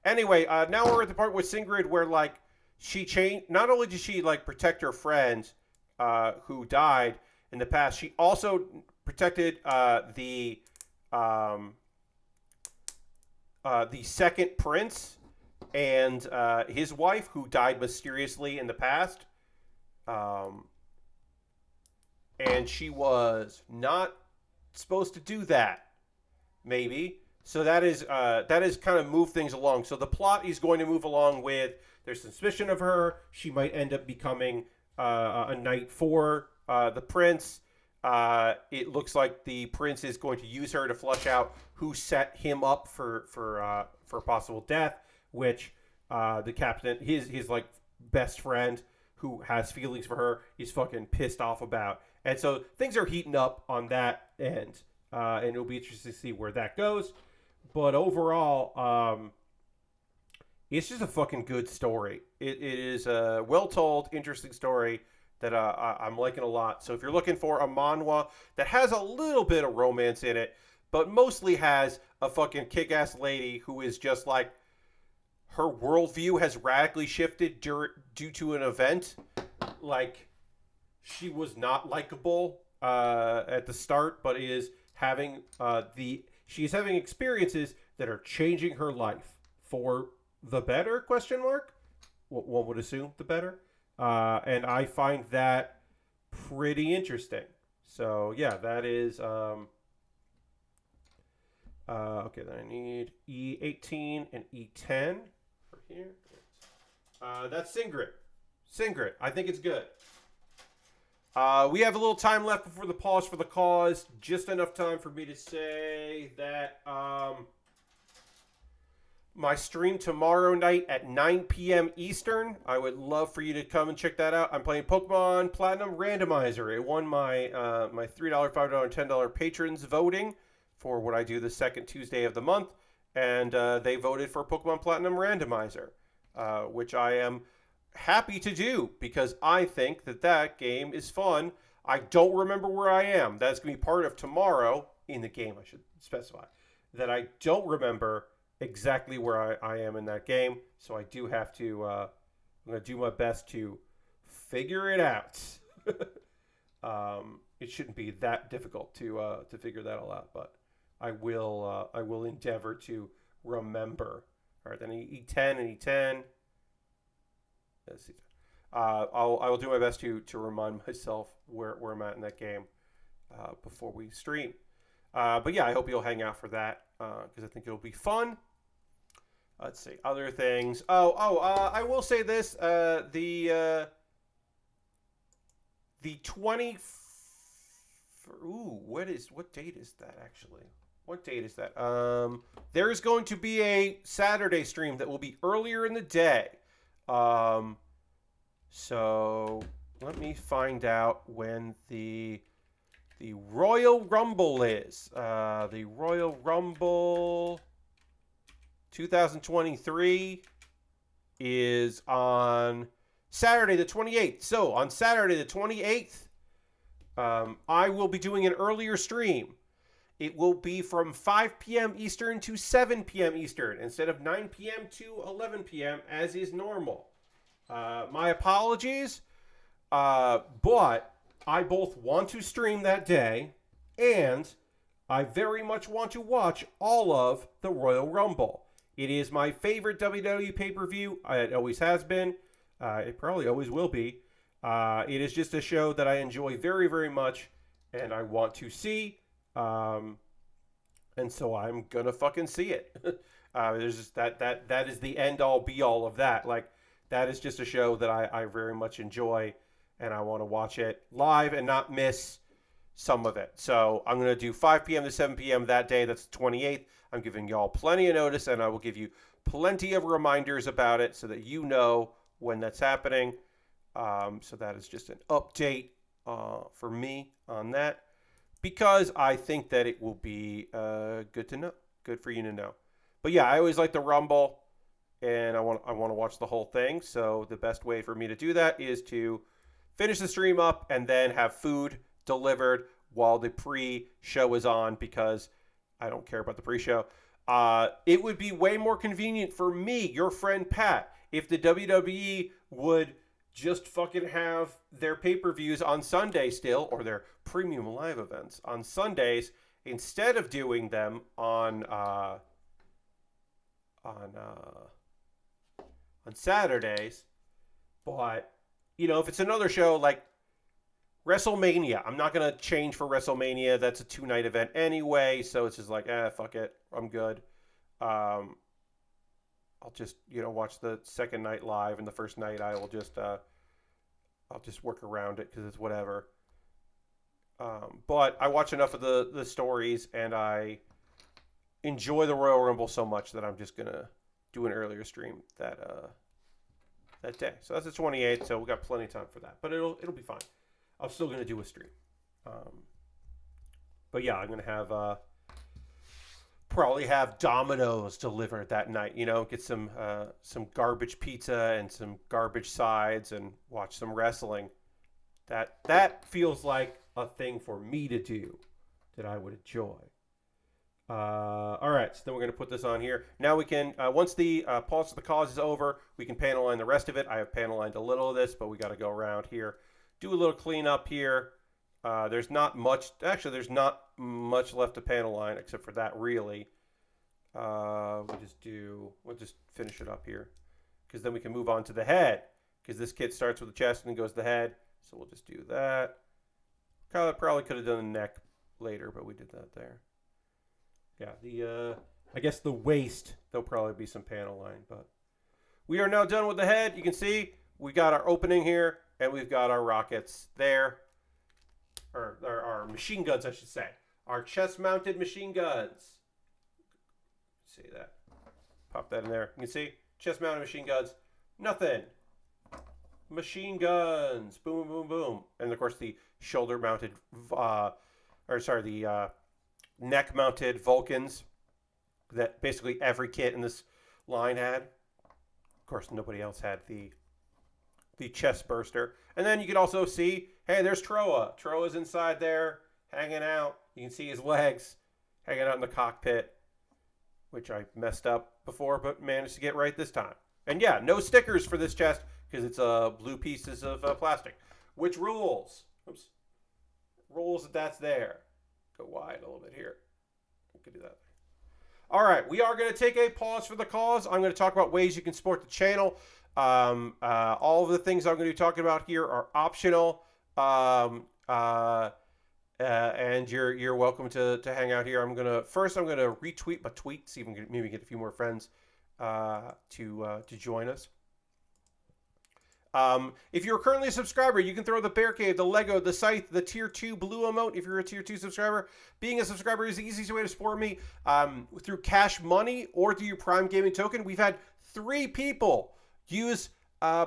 Anyway, now we're at the part with Sigrid where like she changed. Not only did she like protect her friend who died in the past, she also protected the second prince and his wife who died mysteriously in the past. And she was not supposed to do that, maybe. So that is kind of moved things along. So the plot is going to move along with there's suspicion of her. She might end up becoming a knight for the prince. It looks like the prince is going to use her to flush out who set him up for possible death, which the captain, his like best friend who has feelings for her, is fucking pissed off about. And so things are heating up on that end, and it'll be interesting to see where that goes. But overall, it's just a fucking good story. It is a well-told, interesting story that I'm liking a lot. So if you're looking for a manhwa that has a little bit of romance in it, but mostly has a fucking kick-ass lady who is just like, her worldview has radically shifted due to an event. Like, she was not likable at the start, but is having she's having experiences that are changing her life for the better, question mark? One would assume the better. And I find that pretty interesting. So, yeah, that is... okay, then I need E18 and E10 for here. That's Sigrid. Sigrid. I think it's good. We have a little time left before the pause for the cause. Just enough time for me to say that my stream tomorrow night at 9 p.m. Eastern. I would love for you to come and check that out. I'm playing Pokemon Platinum Randomizer. It won my my $3, $5, $10 patrons voting for what I do the second Tuesday of the month. And they voted for Pokemon Platinum Randomizer, which I am happy to do because I think that game is fun. I don't remember where I am. That's going to be part of tomorrow in the game, I should specify. That I don't remember exactly where I am in that game. So I do have to, I'm going to do my best to figure it out. It shouldn't be that difficult to figure that all out, but I will endeavor to remember. All right, then E10 and E10. Let's see. I will do my best to remind myself where I'm at in that game before we stream. But yeah, I hope you'll hang out for that because I think it'll be fun. Let's see other things. I will say this: the 20. Ooh, what date is that actually? What date is that? There is going to be a Saturday stream that will be earlier in the day. So let me find out when the the Royal Rumble is. The Royal Rumble 2023 is on Saturday the 28th. So on Saturday the 28th, I will be doing an earlier stream. It will be from 5 p.m. Eastern to 7 p.m. Eastern instead of 9 p.m. to 11 p.m. as is normal. My apologies, but I both want to stream that day and I very much want to watch all of the Royal Rumble. It is my favorite WWE pay-per-view. It always has been. It probably always will be. It is just a show that I enjoy very, very much and I want to see. And so I'm gonna fucking see it. There's just that is the end all be all of that. Like, that is just a show that I very much enjoy and I want to watch it live and not miss some of it. So I'm gonna do 5 p.m. to 7 p.m. that day. That's the 28th. I'm giving y'all plenty of notice and I will give you plenty of reminders about it so that you know when that's happening. So that is just an update for me on that. Because I think that it will be good to know, good for you to know. But yeah, I always like the Rumble, and I want to watch the whole thing. So the best way for me to do that is to finish the stream up and then have food delivered while the pre-show is on, because I don't care about the pre-show. It would be way more convenient for me, your friend Pat, if the WWE would just fucking have their pay-per-views on Sunday still, or their premium live events on Sundays, instead of doing them on Saturdays. But, you know, if it's another show like WrestleMania, I'm not going to change for WrestleMania. That's a 2-night event anyway, so it's just like, fuck it, I'm good. I'll just, watch the second night live, and the first night I'll just work around it because it's whatever. But I watch enough of the stories, and I enjoy the Royal Rumble so much that I'm just gonna do an earlier stream that day. So that's the 28th. So we got plenty of time for that, but it'll be fine. I'm still gonna do a stream. But yeah, I'm gonna have probably have Domino's delivered that night. Get some garbage pizza and some garbage sides and watch some wrestling. That feels like a thing for me to do that I would enjoy. All right, so then we're going to put this on here. Now we can, once the Pulse of the Cause is over, we can panel line the rest of it. I have panel lined a little of this, but we got to go around here, do a little cleanup here. There's not much left to panel line except for that, really. We'll just finish it up here, because then we can move on to the head, because this kit starts with the chest and goes to the head. So we'll just do that. Probably could have done the neck later, but we did that there. Yeah, I guess the waist, there'll probably be some panel line, but we are now done with the head. You can see we got our opening here, and we've got our rockets there. Or our machine guns, I should say. Our chest-mounted machine guns. See that? Pop that in there. You can see chest-mounted machine guns. Nothing. Machine guns. Boom, boom, boom. And of course the shoulder-mounted, the neck-mounted Vulcans that basically every kit in this line had. Of course, nobody else had the chest burster. And then you can also see, hey, there's Troa. Troa's inside there, hanging out. You can see his legs hanging out in the cockpit, which I messed up before, but managed to get right this time. And yeah, no stickers for this chest, because it's blue pieces of plastic, which rules. Oops. Rules that that's there. Go wide a little bit here. We can do that. All right, we are going to take a pause for the cause. I'm going to talk about ways you can support the channel. All of the things I'm going to be talking about here are optional. And you're welcome to hang out here. I'm gonna retweet my tweet, see if we can maybe get a few more friends to join us. If you're currently a subscriber, you can throw the Bear Cave, the Lego, the Scythe, the Tier 2 Blue emote if you're a Tier 2 subscriber. Being a subscriber is the easiest way to support me through cash money or through your Prime Gaming token. We've had 3 people use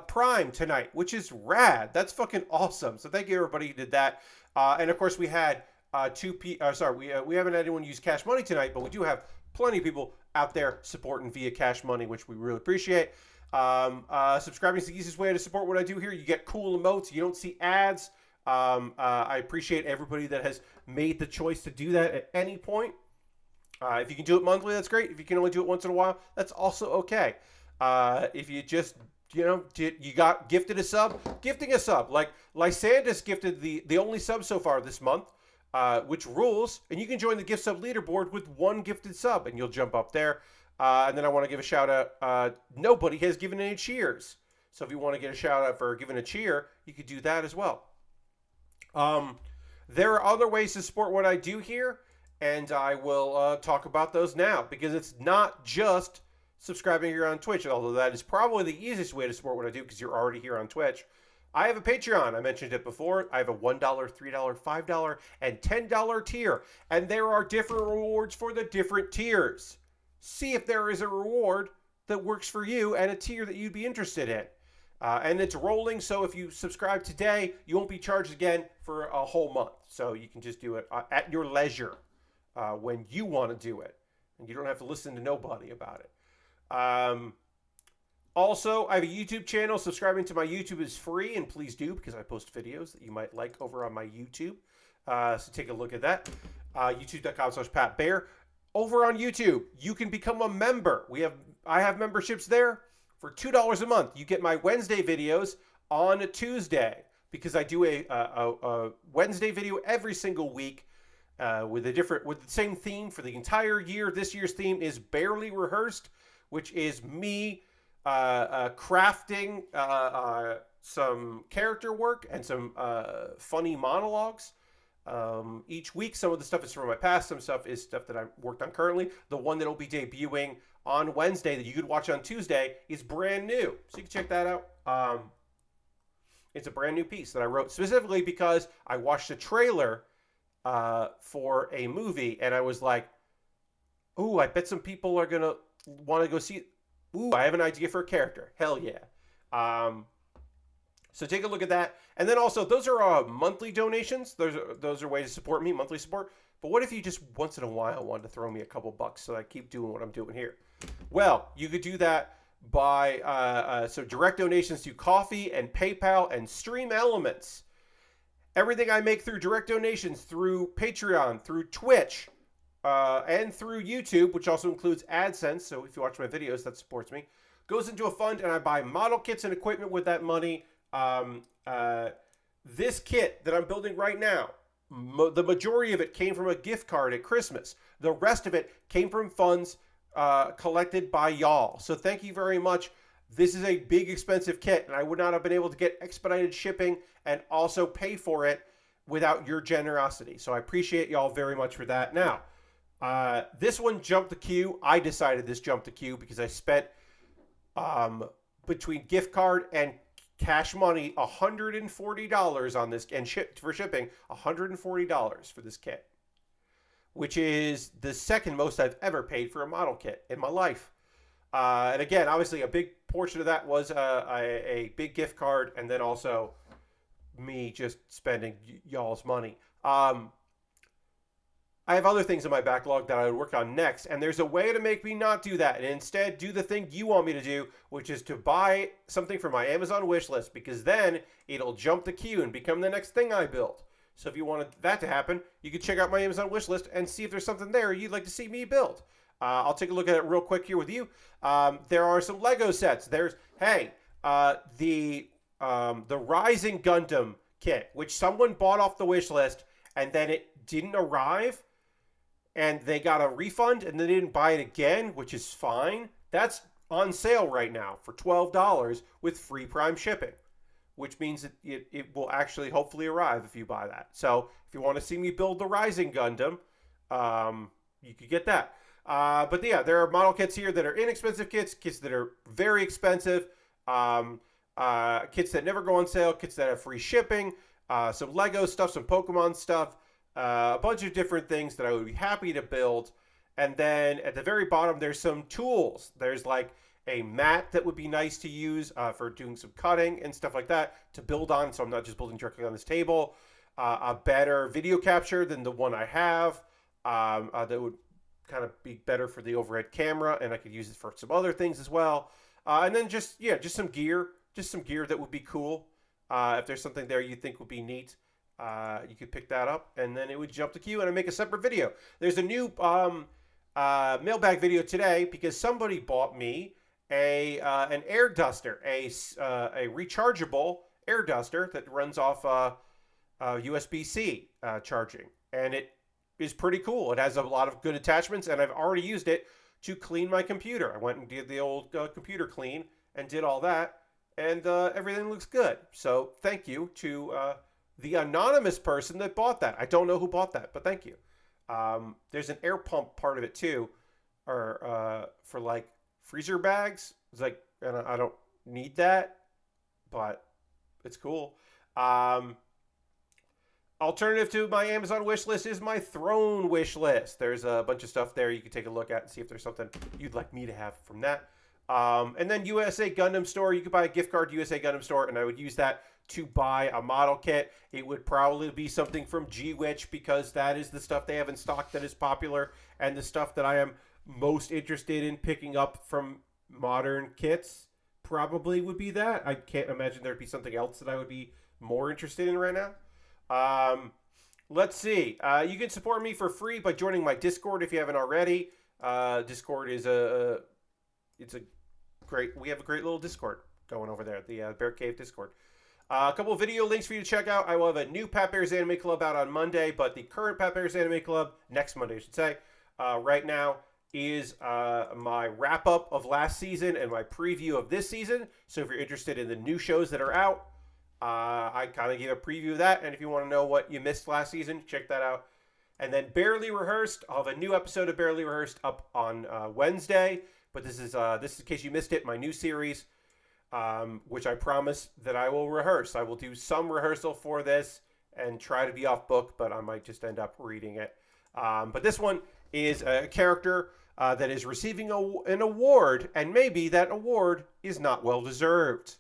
Prime tonight, which is rad. That's fucking awesome. So thank you everybody who did that. And of course we had we haven't had anyone use Cash Money tonight, but we do have plenty of people out there supporting via Cash Money, which we really appreciate. Subscribing is the easiest way to support what I do here. You get cool emotes. You don't see ads. I appreciate everybody that has made the choice to do that at any point. If you can do it monthly, that's great. If you can only do it once in a while, that's also okay. If you just, you got gifted a sub, gifting a sub. Like Lysandra's gifted the only sub so far this month, which rules. And you can join the gift sub leaderboard with one gifted sub, and you'll jump up there. And then I want to give a shout out. Nobody has given any cheers. So if you want to get a shout out for giving a cheer, you could do that as well. There are other ways to support what I do here, and I will talk about those now, because it's not just subscribing here on Twitch, although that is probably the easiest way to support what I do because you're already here on Twitch. I have a Patreon. I mentioned it before. I have a $1, $3, $5, and $10 tier, and there are different rewards for the different tiers. See if there is a reward that works for you and a tier that you'd be interested in. And it's rolling, so if you subscribe today, you won't be charged again for a whole month. So you can just do it at your leisure when you want to do it. And you don't have to listen to nobody about it. Also, I have a YouTube channel. Subscribing to my YouTube is free, and please do, because I post videos that you might like over on my YouTube. So take a look at that. YouTube.com/PatBaer. Over on YouTube, you can become a member. I have memberships there. For $2 a month, you get my Wednesday videos on a Tuesday, because I do a Wednesday video every single week with the same theme for the entire year. This year's theme is Baerly Rehearsed, which is me crafting some character work and some funny monologues. Each week, some of the stuff is from my past, some stuff is stuff that I've worked on currently. The one that will be debuting on Wednesday that you could watch on Tuesday is brand new, so you can check that out. It's a brand new piece that I wrote specifically because I watched a trailer for a movie, and I was like, ooh, I bet some people are gonna want to go see it. Ooh, I have an idea for a character. Hell yeah. So take a look at that. And then also, those are monthly donations. Those are ways to support me, monthly support. But what if you just once in a while wanted to throw me a couple bucks so I keep doing what I'm doing here? Well, you could do that by direct donations to Coffee and PayPal and Stream Elements. Everything I make through direct donations, through Patreon, through Twitch, and through YouTube, which also includes AdSense, so if you watch my videos, that supports me, goes into a fund, and I buy model kits and equipment with that money. This kit that I'm building right now, the majority of it came from a gift card at Christmas. The rest of it came from funds collected by y'all. So thank you very much. This is a big, expensive kit, and I would not have been able to get expedited shipping and also pay for it without your generosity. So I appreciate y'all very much for that. Now, this one jumped the queue. I decided this jumped the queue because I spent between gift card and Cash Money $140 on this, and for shipping $140 for this kit, which is the second most I've ever paid for a model kit in my life. And again, obviously a big portion of that was a big gift card, and then also me just spending y'all's money. I have other things in my backlog that I would work on next, and there's a way to make me not do that and instead do the thing you want me to do, which is to buy something from my Amazon wish list, because then it'll jump the queue and become the next thing I build. So if you wanted that to happen, you could check out my Amazon wish list and see if there's something there you'd like to see me build. I'll take a look at it real quick here with you. There are some Lego sets. There's, the Rising Gundam kit, which someone bought off the wish list, and then it didn't arrive, and they got a refund, and they didn't buy it again, which is fine. That's on sale right now for $12 with free Prime shipping, which means that it will actually hopefully arrive if you buy that. So if you want to see me build the Rising Gundam, you could get that. But yeah, there are model kits here that are inexpensive kits that are very expensive, kits that never go on sale, kits that have free shipping, some Lego stuff, some Pokemon stuff, a bunch of different things that I would be happy to build. And then at the very bottom, there's some tools. There's like a mat that would be nice to use for doing some cutting and stuff like that to build on, so I'm not just building directly on this table. a better video capture than the one I have. That would kind of be better for the overhead camera, and I could use it for some other things as well. And then just some gear, that would be cool. If there's something there you think would be neat, you could pick that up, and then it would jump the queue, and I make a separate video. There's a new mailbag video today because somebody bought me an air duster, a rechargeable air duster that runs off USB-C charging, and it is pretty cool. It has a lot of good attachments, and I've already used it to clean my computer. I went and did the old computer clean and did all that, and everything looks good. So thank you to the anonymous person that bought that. I don't know who bought that, but thank you. There's an air pump part of it too, or for like freezer bags. It's like, and I don't need that, but it's cool. Alternative to my Amazon wish list is my Throne wish list. There's a bunch of stuff there you can take a look at and see if there's something you'd like me to have from that. And then USA Gundam Store. You could buy a gift card to USA Gundam Store, and I would use that to buy a model kit. It would probably be something from G-Witch because that is the stuff they have in stock that is popular, and the stuff that I am most interested in picking up from modern kits probably would be that. I can't imagine there'd be something else that I would be more interested in right now. Let's see. You can support me for free by joining my Discord if you haven't already. Discord is we have a great little Discord going over there, the Bear Cave Discord. A couple of video links for you to check out. I will have a new Pat Bear's Anime Club out on Monday, but the current Pat Bear's Anime Club, next Monday I should say, right now is my wrap-up of last season and my preview of this season. So if you're interested in the new shows that are out, I kind of gave a preview of that, and if you want to know what you missed last season, check that out. And then Baerly Rehearsed, I'll have a new episode of Baerly Rehearsed up on Wednesday, but this is in case you missed it, my new series, which I promise that I will rehearse. I will do some rehearsal for this and try to be off book, but I might just end up reading it. But this one is a character that is receiving an award, and maybe that award is not well deserved.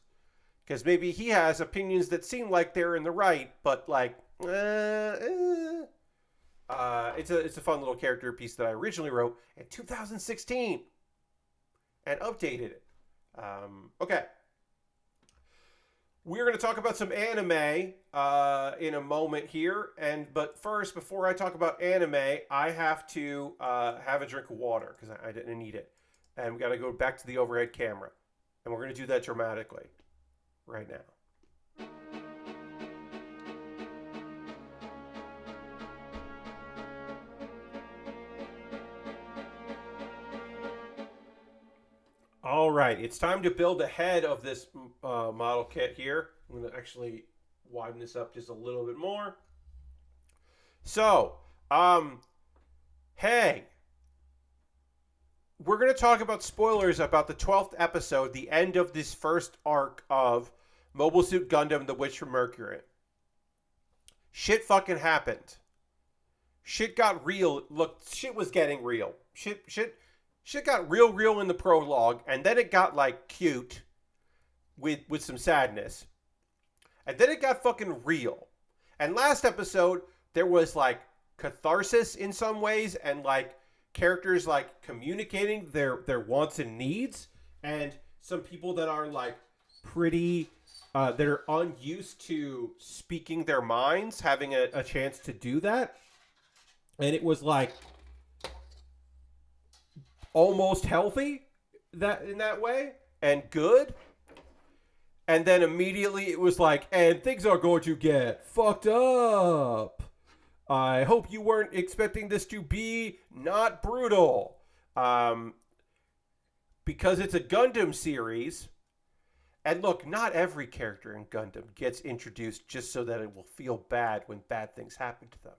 Because maybe he has opinions that seem like they're in the right, but like, it's a fun little character piece that I originally wrote in 2016 and updated it. Okay. We're going to talk about some anime in a moment here, but first, before I talk about anime, I have to have a drink of water because I didn't need it, and we got to go back to the overhead camera, and we're going to do that dramatically. Right now. All right, it's time to build a head of this model kit here. I'm going to actually widen this up just a little bit more. So, hey, we're going to talk about spoilers about the 12th episode, the end of this first arc of Mobile Suit Gundam, The Witch from Mercury. Shit fucking happened. Shit got real. Look, shit was getting real. Shit got real in the prologue, and then it got like cute with some sadness. And then it got fucking real. And last episode, there was like catharsis in some ways, and like characters like communicating their wants and needs, and some people that are like pretty that are unused to speaking their minds having a chance to do that. And it was like almost healthy that in that way and good. And then immediately it was like, and things are going to get fucked up. I hope you weren't expecting this to be not brutal. Because it's a Gundam series. And look, not every character in Gundam gets introduced just so that it will feel bad when bad things happen to them.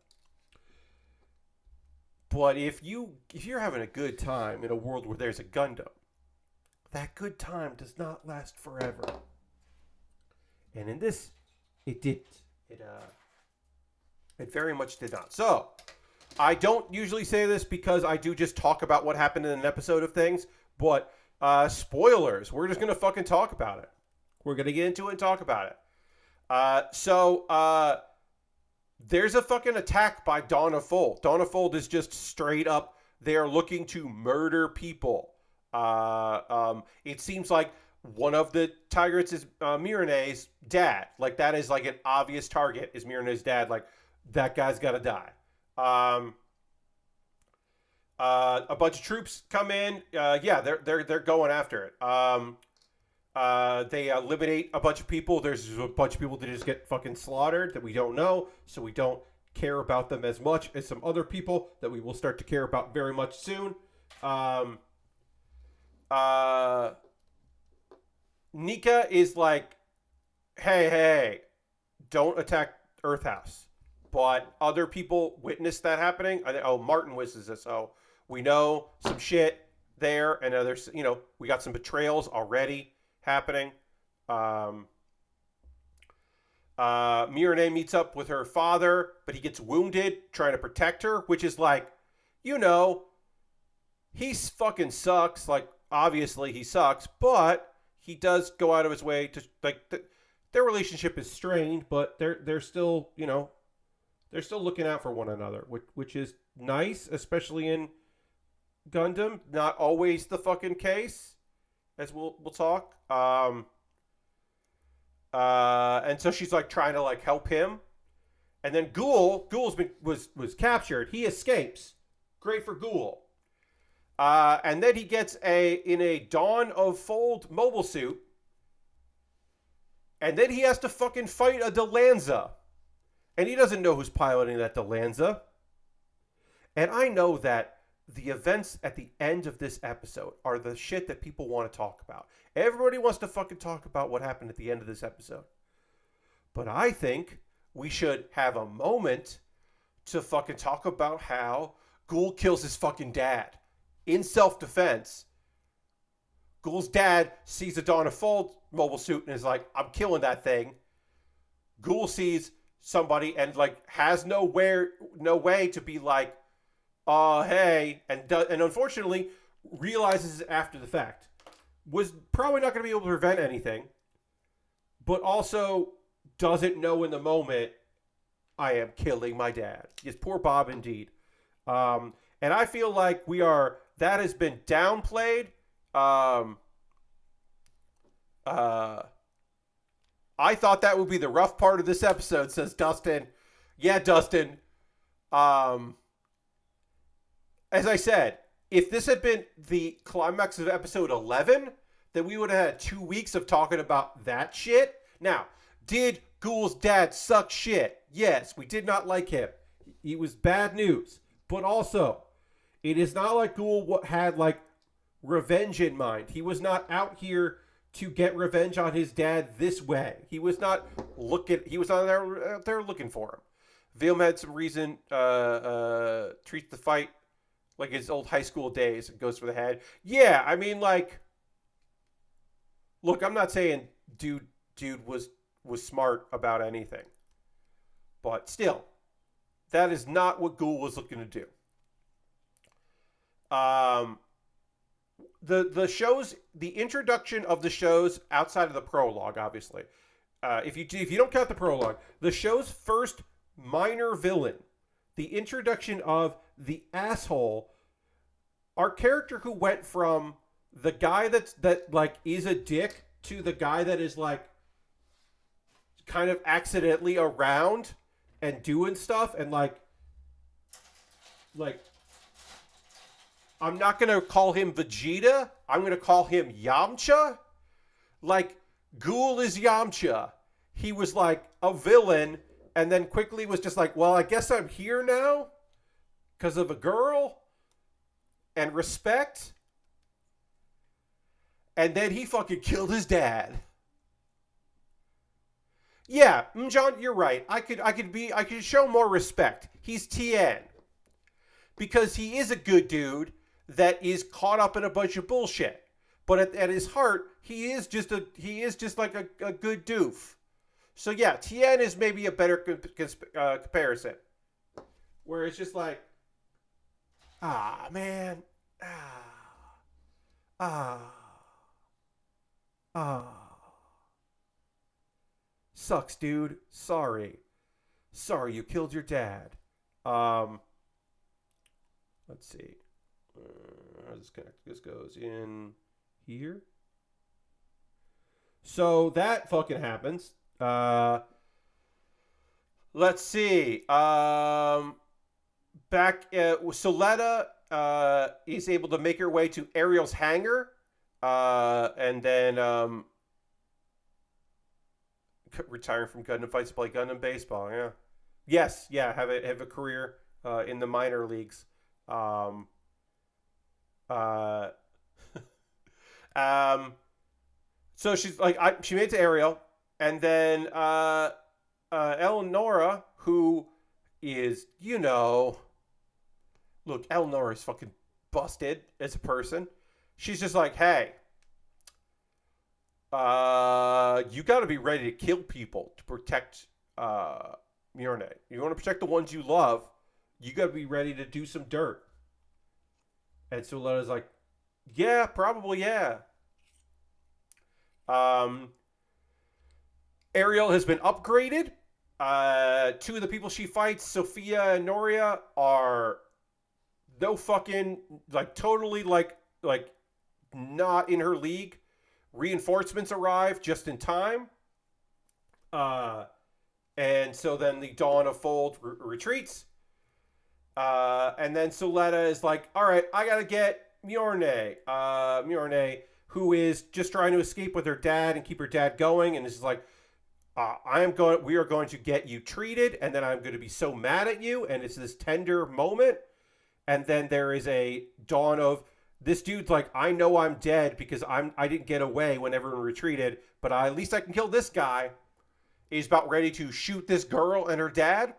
But if you're having a good time in a world where there's a Gundam, that good time does not last forever. And in this, it didn't. It very much did not. So, I don't usually say this because I do just talk about what happened in an episode of things, but spoilers. We're just going to fucking talk about it. We're going to get into it and talk about it. So, there's a fucking attack by Dawn of Fold. Dawn of Fold is just straight up, they're looking to murder people. It seems like one of the Tigers is Mirane's dad. Like, that is like an obvious target, is Mirane's dad. Like, that guy's got to die. A bunch of troops come in. Yeah, they're going after it. They eliminate a bunch of people. There's a bunch of people that just get fucking slaughtered that we don't know, so we don't care about them as much as some other people that we will start to care about very much soon. Nika is like, hey, don't attack Earth House. But other people witness that happening. Martin witnesses this, so we know some shit there, and there's, we got some betrayals already happening. Mirane meets up with her father, but he gets wounded trying to protect her, which is like, he fucking sucks. Like, obviously he sucks, but he does go out of his way to, like, their relationship is strained, but they're still, they're still looking out for one another, which is nice, especially in Gundam. Not always the fucking case, as we'll talk. And so she's like trying to like help him, and then Ghoul's was captured. He escapes. Great for Ghoul. And then he gets in a Dawn of Fold mobile suit, and then he has to fucking fight a Delanza, and he doesn't know who's piloting that Delanza. And I know that the events at the end of this episode are the shit that people want to talk about. Everybody wants to fucking talk about what happened at the end of this episode. But I think we should have a moment to fucking talk about how Ghoul kills his fucking dad in self-defense. Ghoul's dad sees a Dawn of Fold mobile suit and is like, I'm killing that thing. Ghoul sees somebody and like has no way to be like, hey, and unfortunately realizes after the fact. Was probably not going to be able to prevent anything, but also doesn't know in the moment, I am killing my dad. Yes, poor Bob indeed. And I feel like that has been downplayed. I thought that would be the rough part of this episode, says Dustin. Yeah, Dustin. As I said, if this had been the climax of episode 11, then we would have had 2 weeks of talking about that shit. Now, did Ghoul's dad suck shit? Yes, we did not like him. He was bad news. But also, it is not like Ghoul had like revenge in mind. He was not out here to get revenge on his dad this way. He was not out there looking for him. Vilm had some reason, treats the fight like his old high school days and goes for the head. Yeah, I mean, like, look, I'm not saying dude was smart about anything, but still, that is not what Ghoul was looking to do. The shows, the introduction of the shows outside of the prologue, obviously, if you don't count the prologue, the show's first minor villain, the introduction of the asshole, our character who went from the guy that like is a dick to the guy that is like kind of accidentally around and doing stuff, and like I'm not going to call him Vegeta, I'm going to call him Yamcha. Like, Ghoul is Yamcha. He was like a villain and then quickly was just like, well, I guess I'm here now because of a girl and respect. And then he fucking killed his dad. Yeah, John, you're right. I could show more respect. He's Tien. Because he is a good dude that is caught up in a bunch of bullshit. But at his heart, he is just like a good doof. So yeah, Tien is maybe a better comparison. Where it's just like, man. Sucks, dude. Sorry. Sorry you killed your dad. Let's see. This goes in here. So that fucking happens. Let's see. Soletta is able to make her way to Ariel's hangar, and then retiring from Gundam fights to play Gundam baseball. Yeah. Yes. Yeah. Have a career in the minor leagues. Uh, so she's like, she made it to Ariel, and then Eleonora, who is, look, Eleonora is fucking busted as a person. She's just like, hey, you got to be ready to kill people to protect Mjolnir. You want to protect the ones you love, you got to be ready to do some dirt. And so Letta's like, yeah, probably, yeah. Ariel has been upgraded. Two of the people she fights, Sophia and Noria, are no fucking, like, totally, like not in her league. Reinforcements arrive just in time. And so then the Dawn of Fold retreats. And then Soletta is like, all right, I gotta get Mjolnir, who is just trying to escape with her dad and keep her dad going, and is like, we are going to get you treated, and then I'm going to be so mad at you, and it's this tender moment, and then there is a dawn of, this dude's like, I know I'm dead because I didn't get away when everyone retreated, but at least I can kill this guy. He's about ready to shoot this girl and her dad.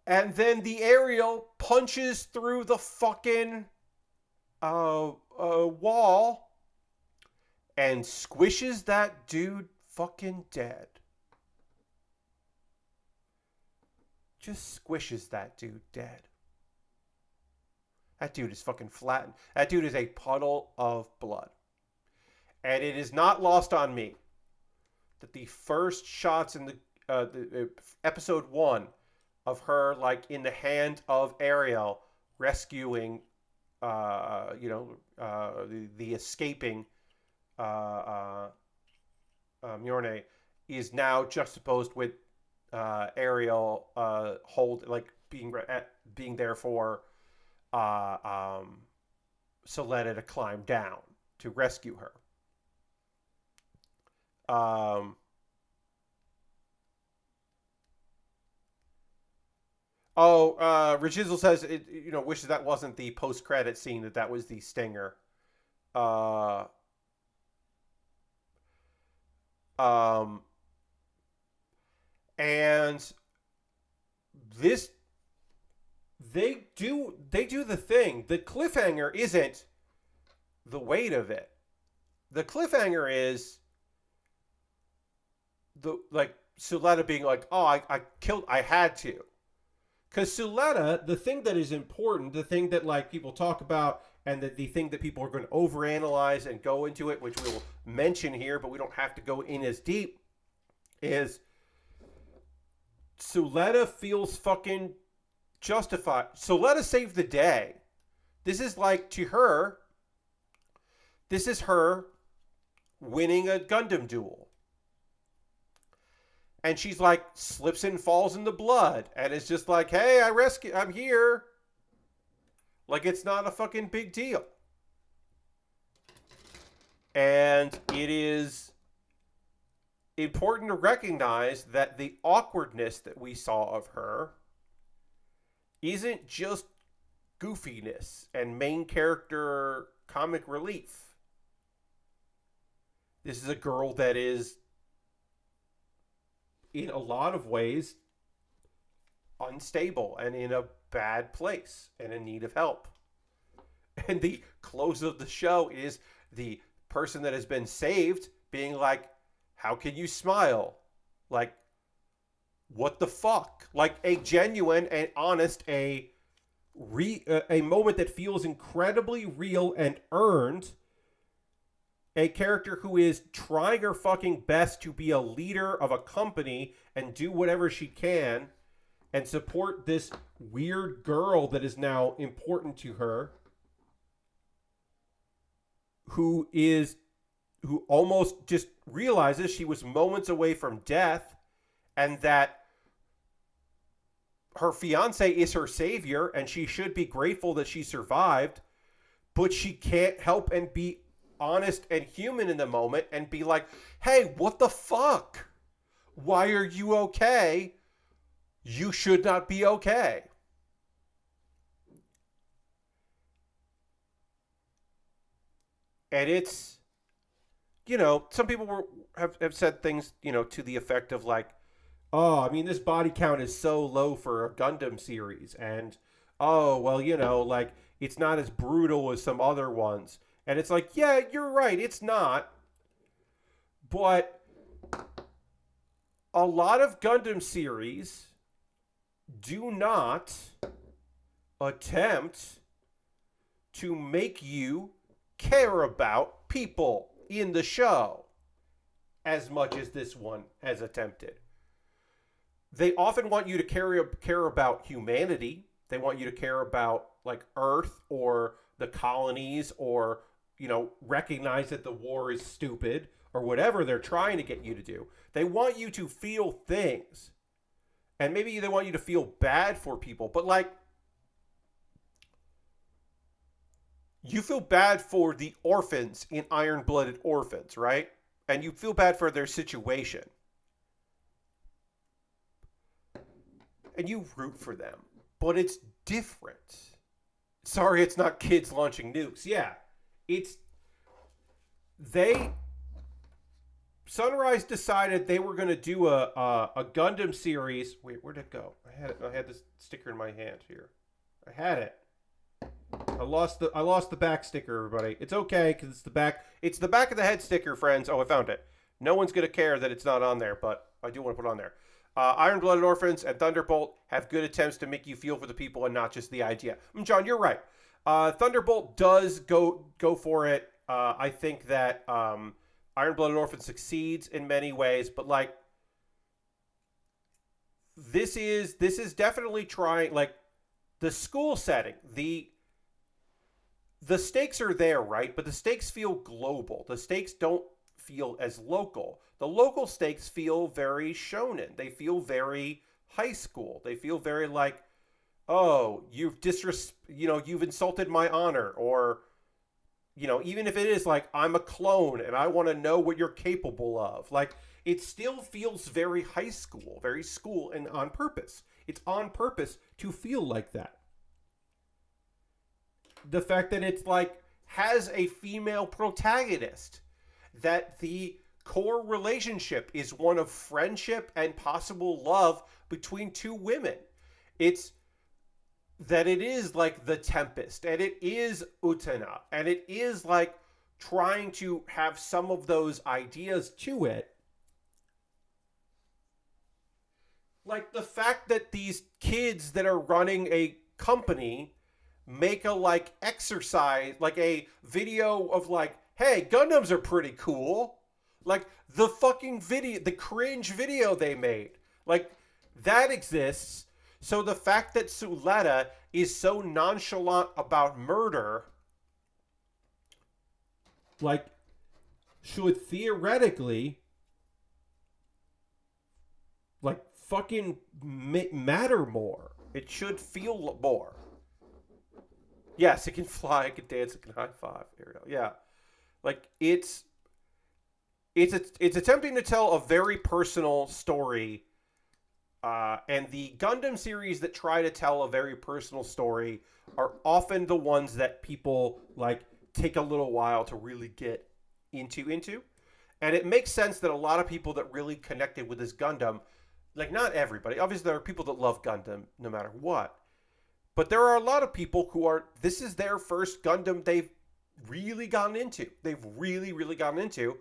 And then the Ariel punches through the fucking wall and squishes that dude fucking dead. Just squishes that dude dead. That dude is fucking flattened. That dude is a puddle of blood. And it is not lost on me that the first shots in the episode 1 of her, like, in the hand of Ariel rescuing, the escaping Mjolnir, is now juxtaposed with Ariel being there for Soletta to climb down to rescue her. Rajizzle says wishes that wasn't the post-credit scene, that was the stinger. And this, they do the thing. The cliffhanger isn't the weight of it. The cliffhanger is Soletta being like, oh, I had to. Because Soletta, the thing that is important, the thing that, like, people talk about, and the thing that people are going to overanalyze and go into it, which we'll mention here, but we don't have to go in as deep, is Soletta feels fucking justified. Soletta saved the day. This is like, to her, this is her winning a Gundam duel. And she's like, slips and falls in the blood. And it's just like, hey, I'm here. Like, it's not a fucking big deal. And it is important to recognize that the awkwardness that we saw of her isn't just goofiness and main character comic relief. This is a girl that is, in a lot of ways, unstable and in a bad place and in need of help. And the close of the show is the person that has been saved being like, how can you smile? Like, what the fuck? Like, a genuine and honest, a moment that feels incredibly real and earned, a character who is trying her fucking best to be a leader of a company and do whatever she can and support this weird girl that is now important to her, who almost just realizes she was moments away from death and that her fiance is her savior and she should be grateful that she survived, but she can't help and be honest and human in the moment and be like, hey, what the fuck? Why are you okay? You should not be okay. And it's, some people have said things, to the effect of like, oh, I mean, this body count is so low for a Gundam series. And, oh, well, like, it's not as brutal as some other ones. And it's like, yeah, you're right, it's not. But a lot of Gundam series do not attempt to make you care about people in the show as much as this one has attempted. They often want you to care about humanity. They want you to care about like Earth or the colonies, or recognize that the war is stupid or whatever they're trying to get you to do. They want you to feel things. And maybe they want you to feel bad for people, but like, you feel bad for the orphans in Iron-Blooded Orphans, right? And you feel bad for their situation. And you root for them. But it's different. Sorry, it's not kids launching nukes. Yeah. Sunrise decided they were going to do a Gundam series. Wait, where'd it go? I had this sticker in my hand here. I had it. I lost the back sticker, everybody. It's okay, because it's the back. It's the back of the head sticker, friends. Oh, I found it. No one's going to care that it's not on there, but I do want to put it on there. Iron-Blooded Orphans and Thunderbolt have good attempts to make you feel for the people and not just the idea. John, you're right. Thunderbolt does go for it. I think that Iron-Blooded Orphans succeeds in many ways, but like, this is definitely trying, like, the school setting, the stakes are there, right? But the stakes feel global. The stakes don't feel as local. The local stakes feel very shonen. They feel very high school. They feel very like, oh, you've insulted my honor, or even if it is like, I'm a clone and I want to know what you're capable of. Like, it still feels very high school, very school, and on purpose. It's on purpose to feel like that. The fact that it's like, has a female protagonist, that the core relationship is one of friendship and possible love between two women. It's that it is like the Tempest, and it is Utena, and it is like trying to have some of those ideas to it. Like the fact that these kids that are running a company make a like exercise, like a video of like, hey, Gundams are pretty cool. Like the fucking video, the cringe video they made, like that exists. So the fact that Suletta is so nonchalant about murder, like, should theoretically, like, fucking matter more. It should feel more. Yes, it can fly, it can dance, it can high five. Ariel. Yeah. Like, it's attempting to tell a very personal story. And the Gundam series that try to tell a very personal story are often the ones that people like take a little while to really get into. And it makes sense that a lot of people that really connected with this Gundam, like not everybody, obviously there are people that love Gundam no matter what, but there are a lot of people who this is their first Gundam they've really gotten into. They've really, really gotten into.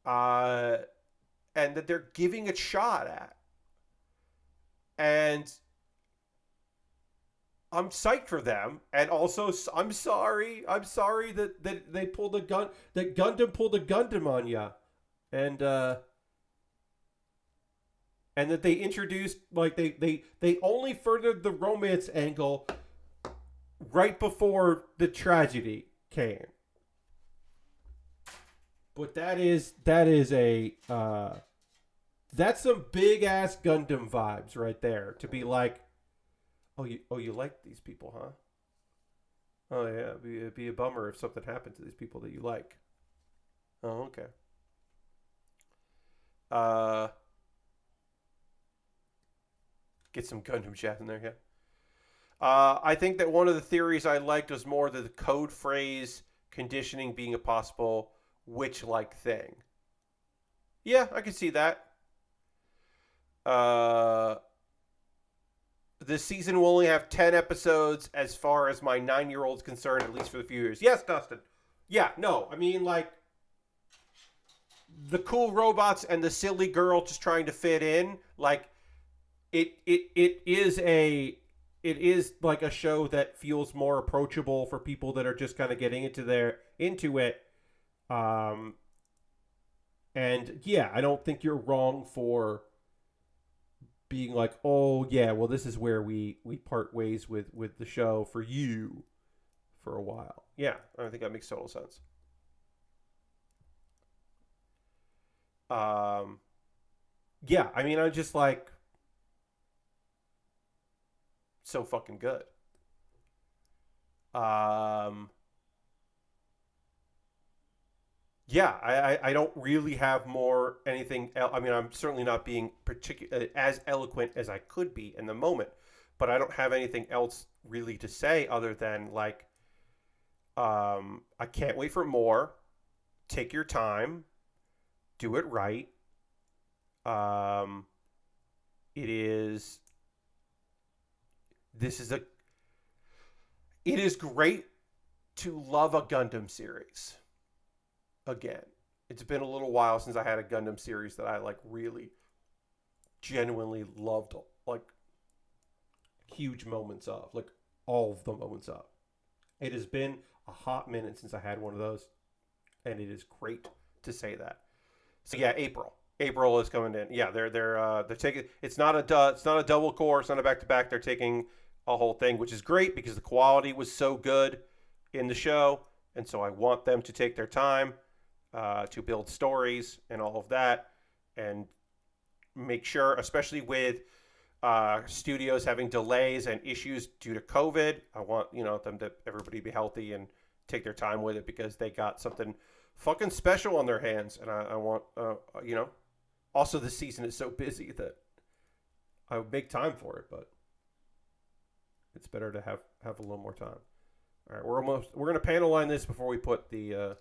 And that they're giving a shot at. And I'm psyched for them, and also I'm sorry. I'm sorry that they pulled a gun. That Gundam pulled a Gundam on you, and and that they introduced like they only furthered the romance angle right before the tragedy came. But that is a that's some big ass Gundam vibes right there. To be like, oh you like these people, huh? Oh yeah, it'd be a bummer if something happened to these people that you like. Oh okay. Uh, get some Gundam chat in there, yeah. I think that one of the theories I liked was more the code phrase conditioning being a possible witch like thing. Yeah, I can see that. Uh, this season will only have 10 episodes as far as my 9-year old's concerned, at least for the few years. Yes, Dustin. Yeah, no, I mean, like, the cool robots and the silly girl just trying to fit in, like, it is like a show that feels more approachable for people that are just kind of getting into it. Um, and yeah, I don't think you're wrong for being like, oh yeah, well this is where we part ways with the show for you for a while. Yeah, I think that makes total sense. Um, yeah, I mean, I'm just like so fucking good. Um, yeah, I don't really have more anything else. I mean, I'm certainly not being particular as eloquent as I could be in the moment, but I don't have anything else really to say other than like, I can't wait for more. Take your time, do it right. Um, it is this is a it is great to love a Gundam series again. It's been a little while since I had a Gundam series that I like really genuinely loved, like huge moments of, like all of the moments of. It has been a hot minute since I had one of those, and it is great to say that. So yeah, April. April is coming in. Yeah, they're taking. It's not a double core. It's not a back to back. They're taking a whole thing, which is great because the quality was so good in the show, and so I want them to take their time to build stories and all of that, and make sure, especially with studios having delays and issues due to COVID. I want them to everybody be healthy and take their time with it because they got something fucking special on their hands, and I want Also, this season is so busy that I would make time for it, but it's better to have a little more time. All right, we're gonna panel line this before we put the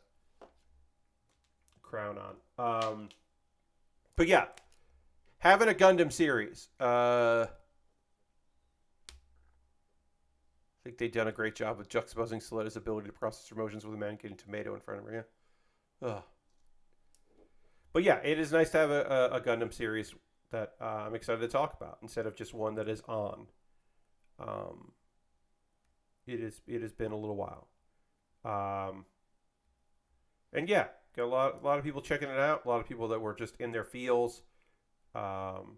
crown on. But yeah, having a Gundam series. I think they've done a great job of juxtaposing Soletta's ability to process her emotions with a man getting tomato in front of her. Yeah. Ugh. But yeah, it is nice to have a Gundam series that I'm excited to talk about instead of just one that is on. Um, it has been a little while. Um, and yeah, got a lot of people checking it out. A lot of people that were just in their feels. Um,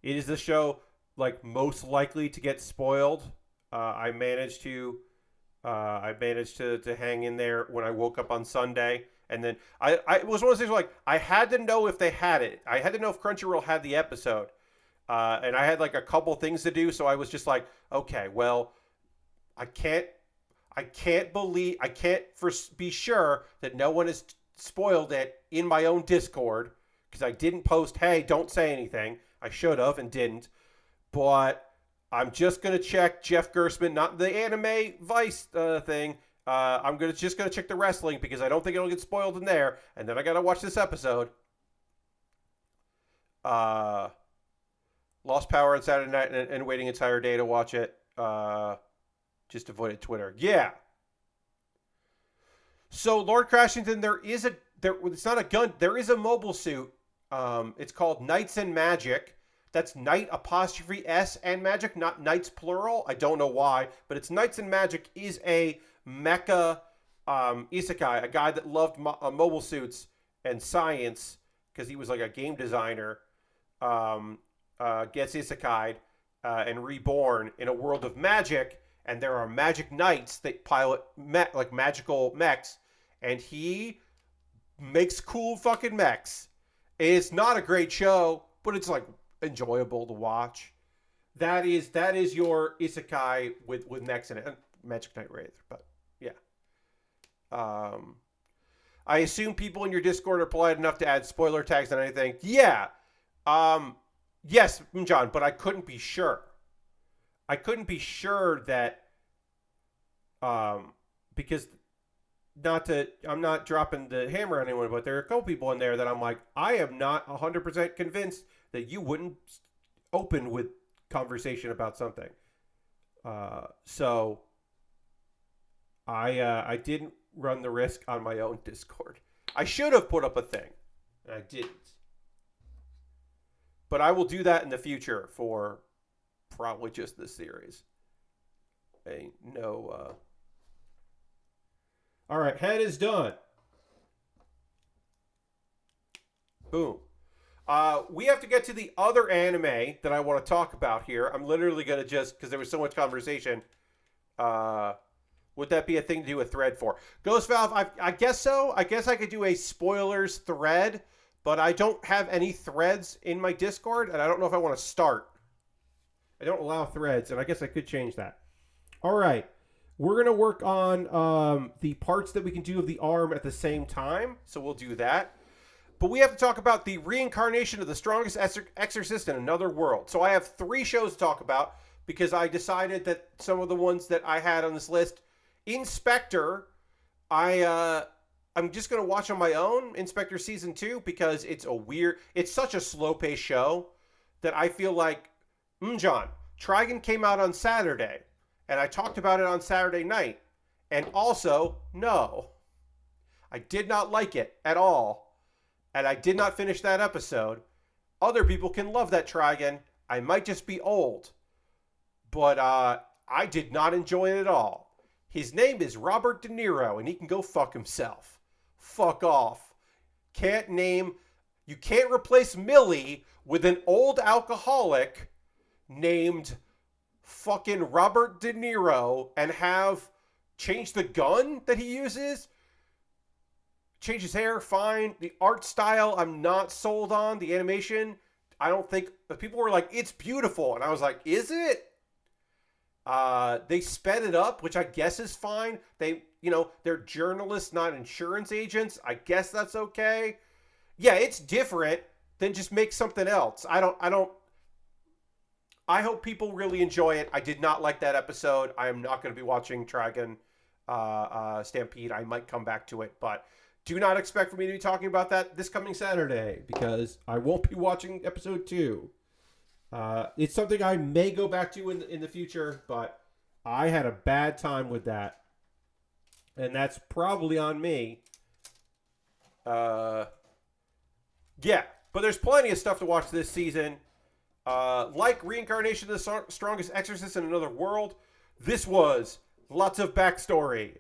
it is the show like most likely to get spoiled. I managed to hang in there when I woke up on Sunday. And then I was one of those things where, like, I had to know if they had it. I had to know if Crunchyroll had the episode. And I had like a couple things to do, so I was just like, okay, well, I can't I can't be sure that no one has spoiled it in my own Discord because I didn't post, hey, don't say anything. I should have and didn't. But I'm just gonna check Jeff Gersman, not the anime Vice thing. I'm just gonna check the wrestling because I don't think it'll get spoiled in there, and then I gotta watch this episode. Uh, Lost power on Saturday night and waiting an entire day to watch it. Just avoided Twitter. Yeah. So Lord Crashington, it's not a gun. There is a mobile suit. It's called Knights and Magic. That's Knight apostrophe S and Magic, not Knights plural. I don't know why, but it's Knights and Magic is a mecha isekai, a guy that loved mobile suits and science because he was like a game designer, gets isekai'd and reborn in a world of magic, and there are magic knights that pilot like magical mechs, and he makes cool fucking mechs. It's not a great show, but it's like enjoyable to watch. That is your isekai with mechs in it. Magic Knight Wraith, but yeah. I assume people in your Discord are polite enough to add spoiler tags on anything. Yeah. Yes, John, but I couldn't be sure. I couldn't be sure that because I'm not dropping the hammer on anyone, but there are a couple people in there that I'm like, I am not 100% convinced that you wouldn't open with conversation about something. So I didn't run the risk on my own Discord. I should have put up a thing, and I didn't. But I will do that in the future for probably just this series. Ain't no. All right, head is done. Boom. We have to get to the other anime that I want to talk about here. I'm literally going to just, because there was so much conversation, would that be a thing to do a thread for? Ghost Valve, I guess so. I guess I could do a spoilers thread, but I don't have any threads in my Discord, and I don't know if I want to start. I don't allow threads, and I guess I could change that. All right. We're going to work on the parts that we can do of the arm at the same time, so we'll do that. But we have to talk about the reincarnation of the strongest exorcist in another world. So I have 3 shows to talk about because I decided that some of the ones that I had on this list, Inspector, I'm just going to watch on my own, Inspector Season 2, because it's such a slow-paced show that I feel like, John, Trigun came out on Saturday, and I talked about it on Saturday night, and also, no, I did not like it at all. And I did not finish that episode. Other people can love that Trigun. I might just be old. But I did not enjoy it at all. His name is Robert De Niro, and he can go fuck himself. Fuck off. You can't replace Millie with an old alcoholic named fucking Robert De Niro and have change the gun that he uses. Change his hair, fine. The art style, I'm not sold on. The animation, I don't think... People were like, it's beautiful. And I was like, is it? They sped it up, which I guess is fine. They're journalists, not insurance agents. I guess that's okay. Yeah, it's different. Then just make something else. I hope people really enjoy it. I did not like that episode. I am not going to be watching Trigun Stampede. I might come back to it, but... Do not expect for me to be talking about that this coming Saturday because I won't be watching episode 2. It's something I may go back to in the future, but I had a bad time with that. And that's probably on me. Yeah, but there's plenty of stuff to watch this season. Like Reincarnation of the Strongest Exorcist in Another World, this was lots of backstory.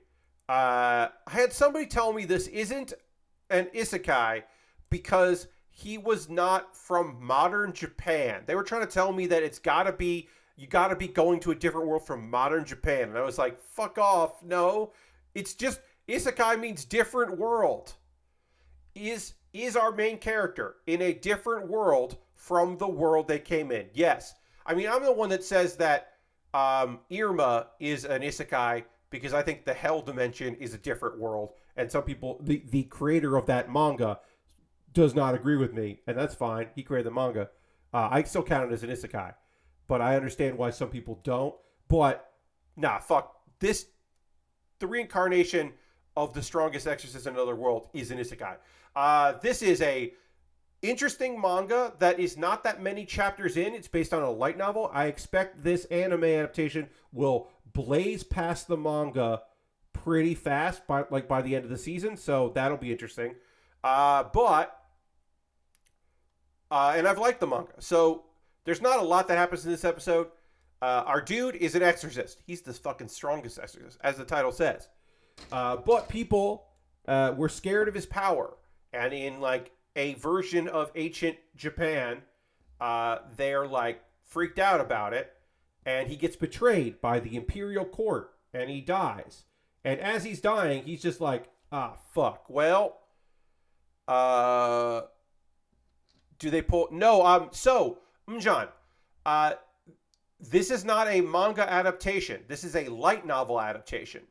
I had somebody tell me this isn't an isekai because he was not from modern Japan. They were trying to tell me that you gotta be going to a different world from modern Japan. And I was like, fuck off. No, it's just isekai means different world. Is our main character in a different world from the world they came in? Yes. I mean, I'm the one that says that Irma is an isekai because I think the Hell Dimension is a different world. And some people, the creator of that manga does not agree with me. And that's fine. He created the manga. I still count it as an isekai. But I understand why some people don't. But, fuck. The reincarnation of the strongest exorcist in another world is an isekai. This is a interesting manga that is not that many chapters in. It's based on a light novel. I expect this anime adaptation will blaze past the manga pretty fast by the end of the season, so that'll be interesting. And I've liked the manga. So there's not a lot that happens in this episode. Our dude is an exorcist. He's the fucking strongest exorcist, as the title says. But people were scared of his power. And in, like, a version of ancient Japan, they're, like, freaked out about it. And he gets betrayed by the imperial court. And he dies. And as he's dying, he's just like, fuck. Well, do they pull... No, so, Mjan, this is not a manga adaptation. This is a light novel adaptation.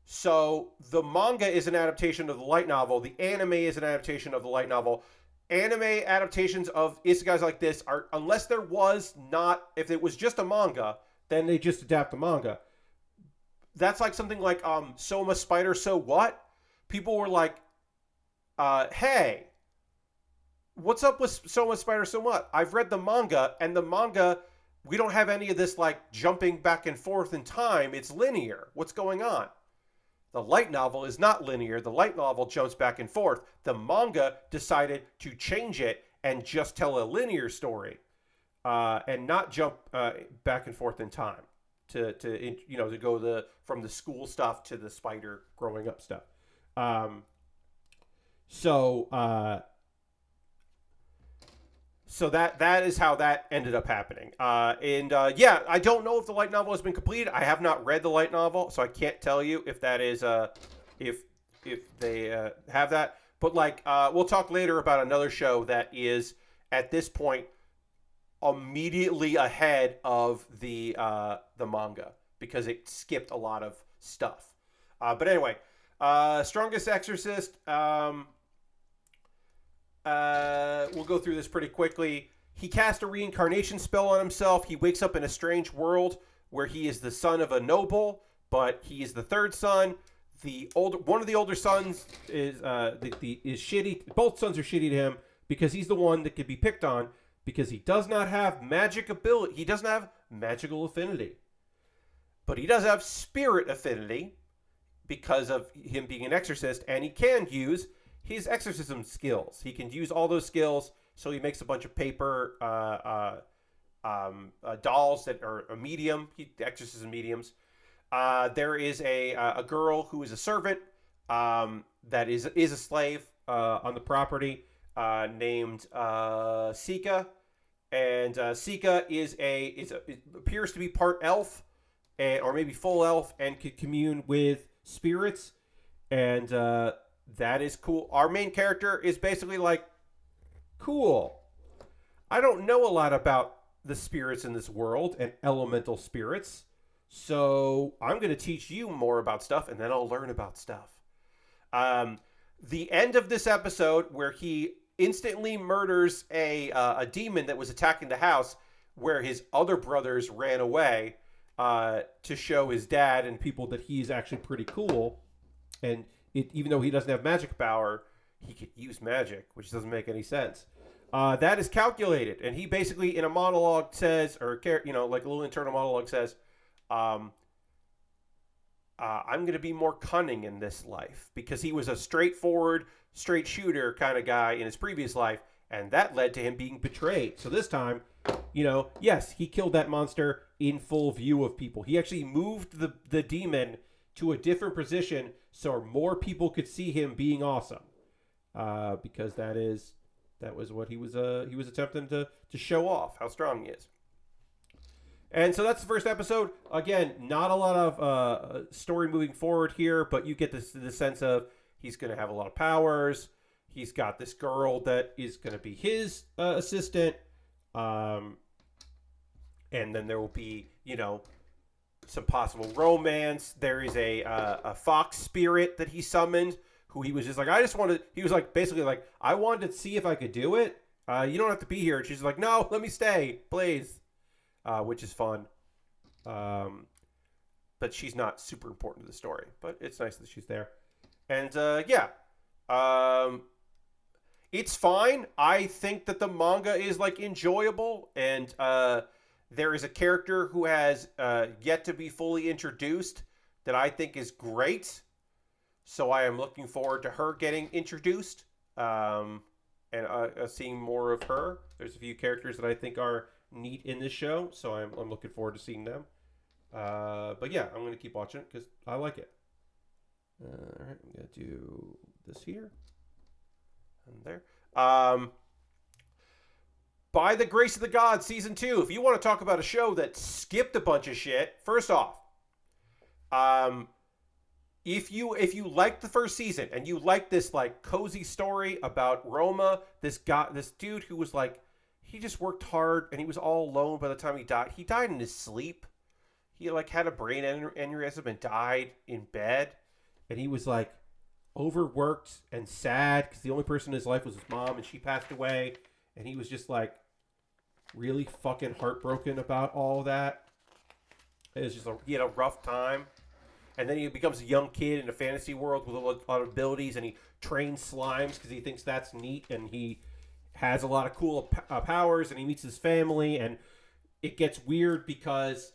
So the manga is an adaptation of the light novel. The anime is an adaptation of the light novel. Anime adaptations of isekais like this are, unless there was not, if it was just a manga, then they just adapt the manga. That's like something like Soma Spider, So What? People were like, hey, what's up with Soma Spider, So What? I've read the manga, and the manga, we don't have any of this like jumping back and forth in time. It's linear. What's going on? The light novel is not linear. The light novel jumps back and forth. The manga decided to change it and just tell a linear story, and not jump back and forth in time to go from the school stuff to the spider growing up stuff. So that is how that ended up happening. Yeah, I don't know if the light novel has been completed. I have not read the light novel, so I can't tell you if that is if they have that. But like we'll talk later about another show that is at this point immediately ahead of the manga because it skipped a lot of stuff. But anyway, Strongest Exorcist. We'll go through this pretty quickly. He cast a reincarnation spell on himself. He wakes up in a strange world where he is the son of a noble, but he is the third son. One of the older sons is shitty. Both sons are shitty to him because he's the one that could be picked on because he does not have magic ability. He doesn't have magical affinity, but he does have spirit affinity because of him being an exorcist, and he can use his exorcism skills. He can use all those skills, so he makes a bunch of paper dolls that are a medium, exorcism mediums. There is a girl who is a servant that is a slave on the property named Sika, and Sika appears to be part elf, or maybe full elf, and can commune with spirits, and that is cool. Our main character is basically like, cool. I don't know a lot about the spirits in this world and elemental spirits, so I'm going to teach you more about stuff, and then I'll learn about stuff. The end of this episode, where he instantly murders a demon that was attacking the house, where his other brothers ran away to show his dad and people that he's actually pretty cool, and even though he doesn't have magic power, he could use magic, which doesn't make any sense. That is calculated, and he basically, in a monologue, says, like a little internal monologue says, I'm going to be more cunning in this life, because he was a straightforward, straight shooter kind of guy in his previous life, and that led to him being betrayed. So this time, yes, he killed that monster in full view of people. He actually moved the demon to a different position so more people could see him being awesome, because that was what he was attempting to show off how strong he is. And so that's the first episode. Again, not a lot of story moving forward here, but you get the sense of he's going to have a lot of powers. He's got this girl that is going to be his assistant, and then there will be some possible romance. There is a fox spirit that he summoned, who he was just like, he was like, basically like, I wanted to see if I could do it. You don't have to be here. And she's like, no, let me stay, please. Which is fun. But she's not super important to the story, but it's nice that she's there. And it's fine. I think that the manga is like enjoyable, and there is a character who has yet to be fully introduced that I think is great. So I am looking forward to her getting introduced and seeing more of her. There's a few characters that I think are neat in this show, so I'm looking forward to seeing them. But yeah, I'm gonna keep watching it because I like it. All right, I'm gonna do this here and there. By the Grace of the Gods, season 2. If you want to talk about a show that skipped a bunch of shit, first off, if you liked the first season and you like this like cozy story about Roma, this dude who was like, he just worked hard and he was all alone by the time he died. He died in his sleep. He like had a brain aneurysm and died in bed, and he was like overworked and sad because the only person in his life was his mom, and she passed away, and he was just like really fucking heartbroken about all of that. It was just he had a rough time. And then he becomes a young kid in a fantasy world with a lot of abilities, and he trains slimes because he thinks that's neat, and he has a lot of cool powers, and he meets his family, and it gets weird because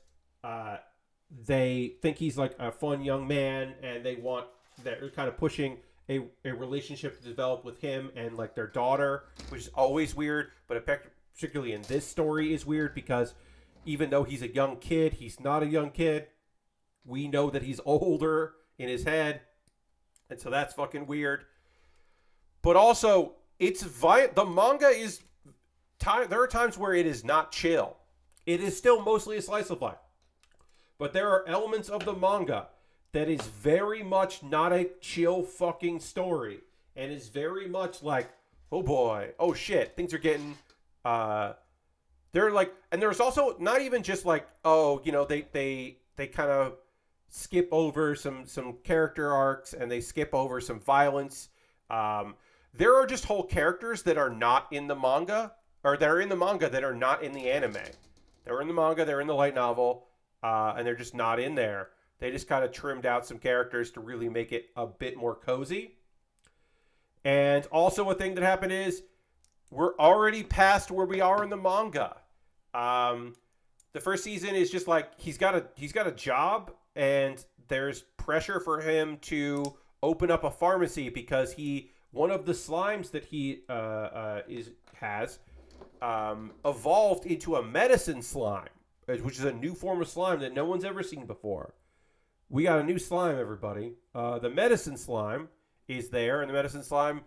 they think he's like a fun young man, and they're kind of pushing a relationship to develop with him and like their daughter, which is always weird, but particularly in this story is weird because even though he's a young kid, he's not a young kid. We know that he's older in his head, and so that's fucking weird. But also, the manga is... There are times where it is not chill. It is still mostly a slice of life. But there are elements of the manga that is very much not a chill fucking story. And is very much like, oh boy, oh shit, things are getting... they're like... And there's also not even just like, oh, you know, they kind of skip over some character arcs, and they skip over some violence. There are just whole characters that are not in the manga, or that are in the manga that are not in the anime. They're in the manga, they're in the light novel, and they're just not in there. They just kind of trimmed out some characters to really make it a bit more cozy. And also a thing that happened is we're already past where we are in the manga. The first season is just like he's got a job, and there's pressure for him to open up a pharmacy because one of the slimes that he has evolved into a medicine slime, which is a new form of slime that no one's ever seen before. We got a new slime, everybody. The medicine slime is there, and the medicine slime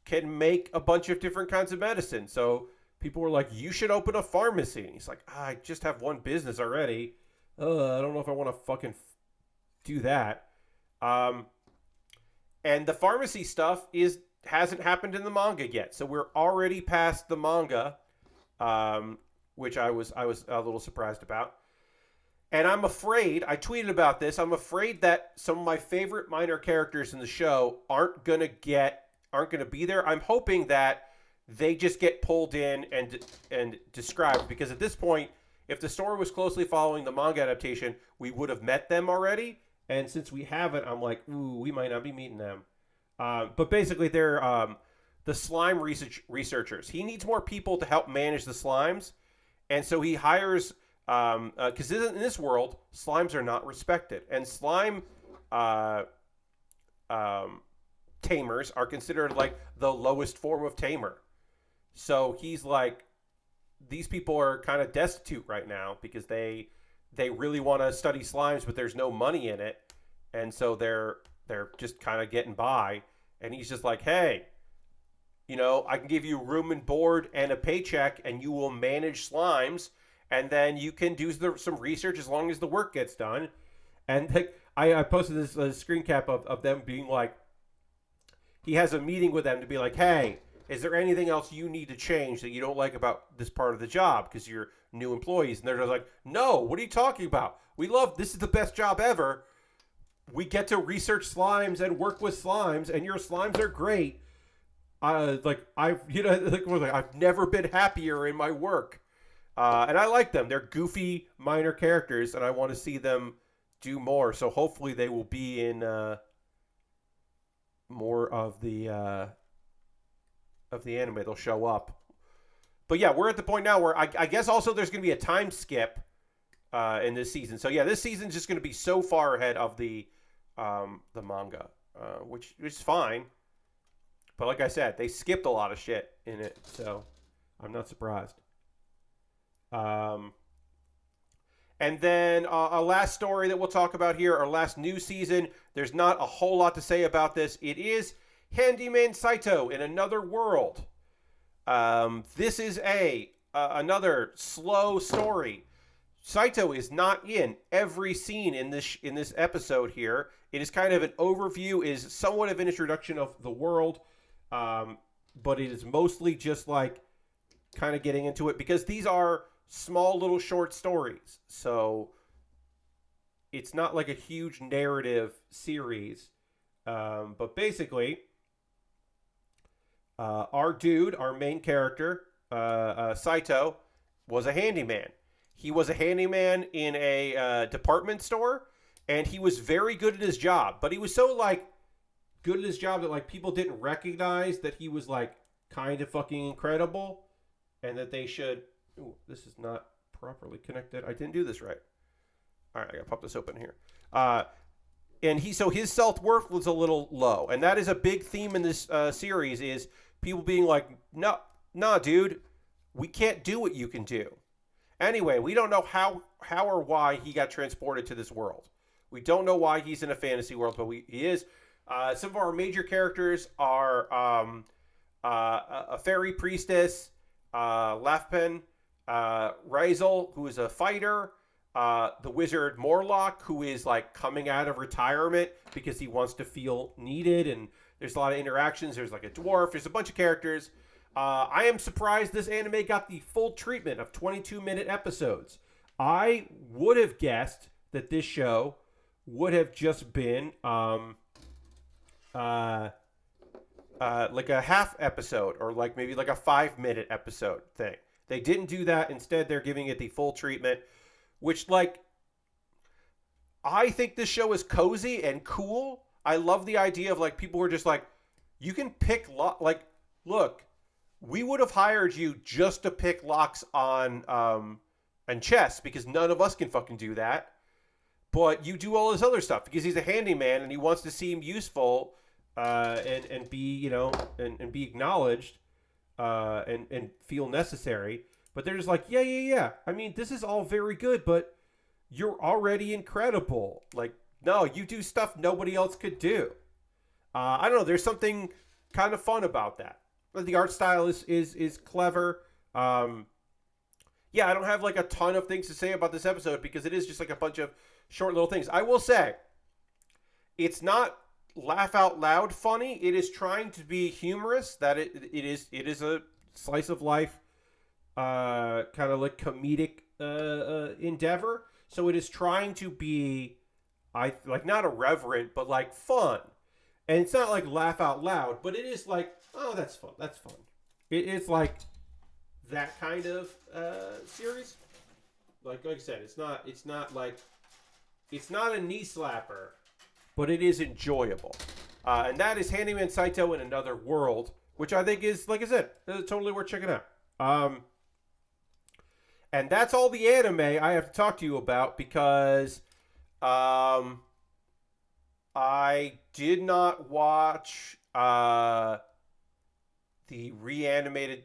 can make a bunch of different kinds of medicine. So people were like, you should open a pharmacy. And he's like, I just have one business already. I don't know if I want to fucking do that. And the pharmacy stuff hasn't happened in the manga yet. So we're already past the manga, which I was a little surprised about. And I'm afraid, I tweeted about this, I'm afraid that some of my favorite minor characters in the show aren't going to be there. I'm hoping that they just get pulled in and described, because at this point, if the story was closely following the manga adaptation, we would have met them already. And since we haven't, I'm like, ooh, we might not be meeting them. But basically, they're the slime researchers. He needs more people to help manage the slimes. And so he hires, because in this world, slimes are not respected. And slime tamers are considered like the lowest form of tamer. So he's like, these people are kind of destitute right now because they really want to study slimes, but there's no money in it. And so they're just kind of getting by. And he's just like, hey, you know, I can give you room and board and a paycheck, and you will manage slimes. And then you can do some research as long as the work gets done. And I posted this screen cap of them being like, he has a meeting with them to be like, hey, is there anything else you need to change that you don't like about this part of the job because you're new employees? And they're just like, no, what are you talking about? This is the best job ever. We get to research slimes and work with slimes, and your slimes are great. I've never been happier in my work. And I like them. They're goofy minor characters, and I want to see them do more. So hopefully they will be in more of the anime. They'll show up. But yeah, we're at the point now where I guess also there's going to be a time skip in this season. So yeah, this season's just going to be so far ahead of the manga, which is fine. But like I said, they skipped a lot of shit in it, so I'm not surprised. Um, and then a last story that we'll talk about here, our last new season. There's not a whole lot to say about this. It is Handyman Saitou in Another World. This is another slow story. Saitou is not in every scene in this episode here. It is kind of an overview, is somewhat of an introduction of the world, but it is mostly just like kind of getting into it because these are small little short stories. So it's not like a huge narrative series. But basically, our main character, Saitou, was a handyman. He was a handyman in a department store, and he was very good at his job. But he was so, like, good at his job that, like, people didn't recognize that he was, like, kind of fucking incredible, and that they should... Ooh, this is not properly connected. I didn't do this right. All right, I gotta pop this open here. And so his self-worth was a little low, and that is a big theme in this series, is people being like, no, nah, dude, we can't do what you can do. Anyway, we don't know how or why he got transported to this world. We don't know why he's in a fantasy world, but he is. Some of our major characters are a fairy priestess, Lafpen, Razel, who is a fighter, the wizard Morlock, who is like coming out of retirement because he wants to feel needed, and there's a lot of interactions. There's like a dwarf. There's a bunch of characters. I am surprised this anime got the full treatment of 22-minute episodes. I would have guessed that this show would have just been like a half episode, or like maybe like a 5-minute episode thing. They didn't do that. Instead, they're giving it the full treatment, which, like, I think this show is cozy and cool. I love the idea of, like, people who are just like, you can pick like, look, we would have hired you just to pick locks on chess, because none of us can fucking do that. But you do all this other stuff because he's a handyman and he wants to seem useful and be, you know, and be acknowledged and feel necessary. But they're just like, yeah. I mean, this is all very good, but you're already incredible. Like, no, you do stuff nobody else could do. I don't know. There's something kind of fun about that. But the art style is clever. Yeah, I don't have like a ton of things to say about this episode because it is just like a bunch of short little things. I will say, it's not laugh out loud funny. It is trying to be humorous. That it is a slice of life, kind of like comedic endeavor. So it is trying to be, like not irreverent, but like fun. And it's not like laugh out loud, but it is like, oh, that's fun. That's fun. It's like that kind of series. Like I said, it's not a knee slapper, but it is enjoyable. And that is Handyman Saitou in Another World, which I think is, like I said, totally worth checking out. And that's all the anime I have to talk to you about because I did not watch the reanimated.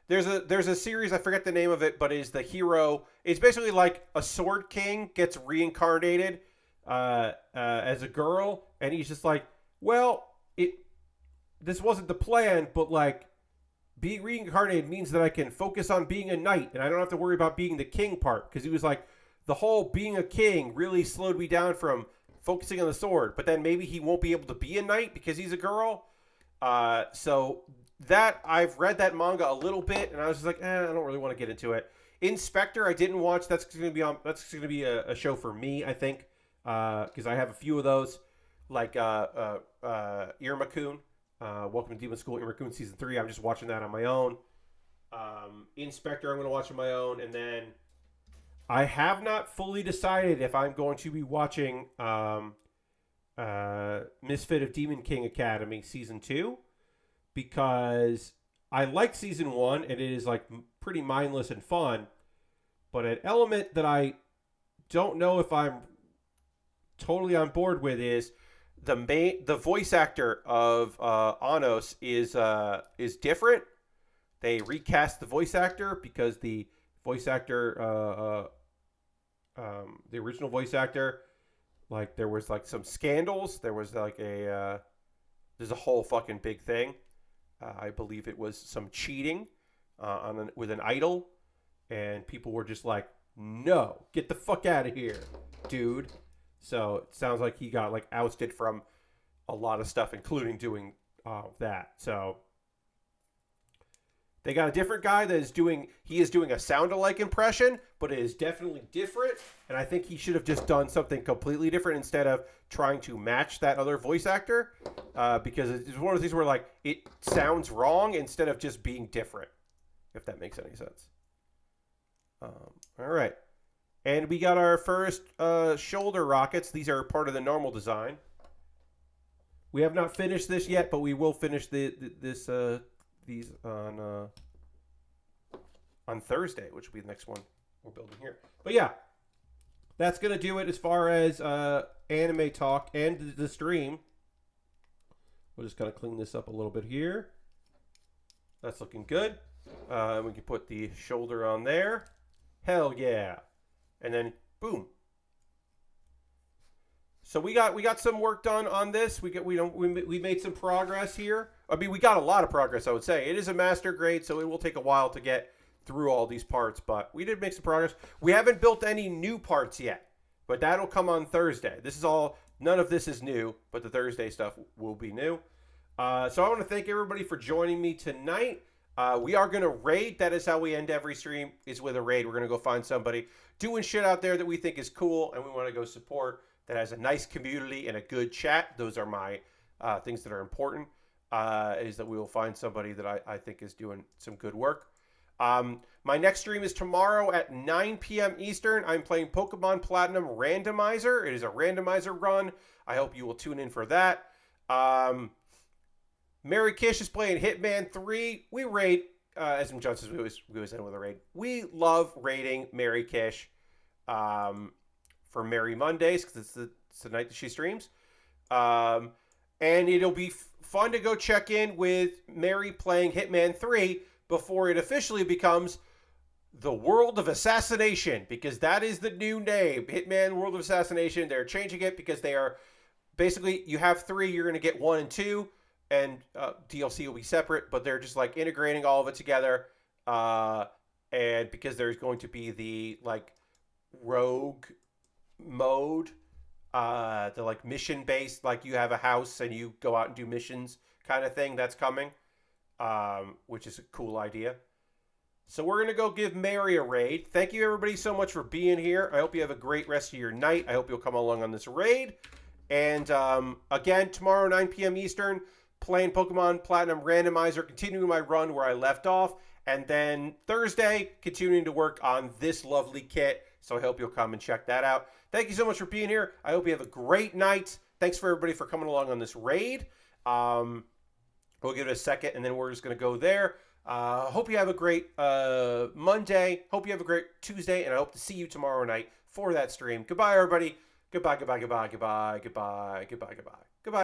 There's a series, I forget the name of it, but is the hero. It's basically like a sword king gets reincarnated as a girl, and he's just like, well, this wasn't the plan, but like being reincarnated means that I can focus on being a knight, and I don't have to worry about being the king part, because he was like, the whole being a king really slowed me down from focusing on the sword, but then maybe he won't be able to be a knight because he's a girl. So that, I've read that manga a little bit, and I was just like, I don't really want to get into it. Inspector, I didn't watch. That's going to be a show for me, I think, because I have a few of those, like Irma-kun. Welcome to Demon School, Irma-kun Season 3. I'm just watching that on my own. Inspector, I'm going to watch on my own, and then I have not fully decided if I'm going to be watching Misfit of Demon King Academy Season 2, because I like Season 1, and it is like pretty mindless and fun, but an element that I don't know if I'm totally on board with is the voice actor of Anos is different. They recast the voice actor because the voice actor, the original voice actor, like there was like some scandals. There was like there's a whole fucking big thing. I believe it was some cheating with an idol, and people were just like, "No, get the fuck out of here, dude." So it sounds like he got like ousted from a lot of stuff, including doing that. So they got a different guy that is doing a sound-alike impression, but it is definitely different. And I think he should have just done something completely different instead of trying to match that other voice actor, because it's one of the things where like it sounds wrong instead of just being different, if that makes any sense. All right. And we got our first shoulder rockets. These are part of the normal design. We have not finished this yet, but we will finish these on Thursday, which will be the next one we're building here. But yeah, that's going to do it as far as anime talk and the stream. We'll just kind of clean this up a little bit here. That's looking good. We can put the shoulder on there. Hell yeah. And then boom. So we got some work done on this. We made some progress here. I mean, we got a lot of progress, I would say. It is a master grade, so it will take a while to get through all these parts, but we did make some progress. We haven't built any new parts yet, but that'll come on Thursday. None of this is new, but the Thursday stuff will be new. So I want to thank everybody for joining me tonight. We are going to raid. That is how we end every stream, is with a raid. We're going to go find somebody doing shit out there that we think is cool, and we want to go support, that has a nice community and a good chat. Those are my things that are important, is that we will find somebody that I think is doing some good work. My next stream is tomorrow at 9 p.m. Eastern. I'm playing Pokemon Platinum Randomizer. It is a randomizer run. I hope you will tune in for that. Mary Kish is playing Hitman 3. We raid, as in John says, we always end with a raid. We love raiding Mary Kish for Merry Mondays, because it's the night that she streams. And it'll be fun to go check in with Mary playing Hitman 3 before it officially becomes the World of Assassination, because that is the new name. Hitman World of Assassination. They're changing it because they are basically, you have 3, you're going to get 1 and 2. And DLC will be separate, but they're just like integrating all of it together. And because there's going to be the like rogue mode, the like mission based, like you have a house and you go out and do missions kind of thing, that's coming, which is a cool idea. So we're going to go give Mary a raid. Thank you everybody so much for being here. I hope you have a great rest of your night. I hope you'll come along on this raid. And again, tomorrow 9 p.m. Eastern, playing Pokemon Platinum Randomizer, continuing my run where I left off, and then Thursday, continuing to work on this lovely kit. So I hope you'll come and check that out. Thank you so much for being here. I hope you have a great night. Thanks for everybody for coming along on this raid. We'll give it a second, and then we're just going to go there. Hope you have a great Monday. Hope you have a great Tuesday, and I hope to see you tomorrow night for that stream. Goodbye, everybody. Goodbye, goodbye, goodbye, goodbye, goodbye, goodbye, goodbye. Goodbye.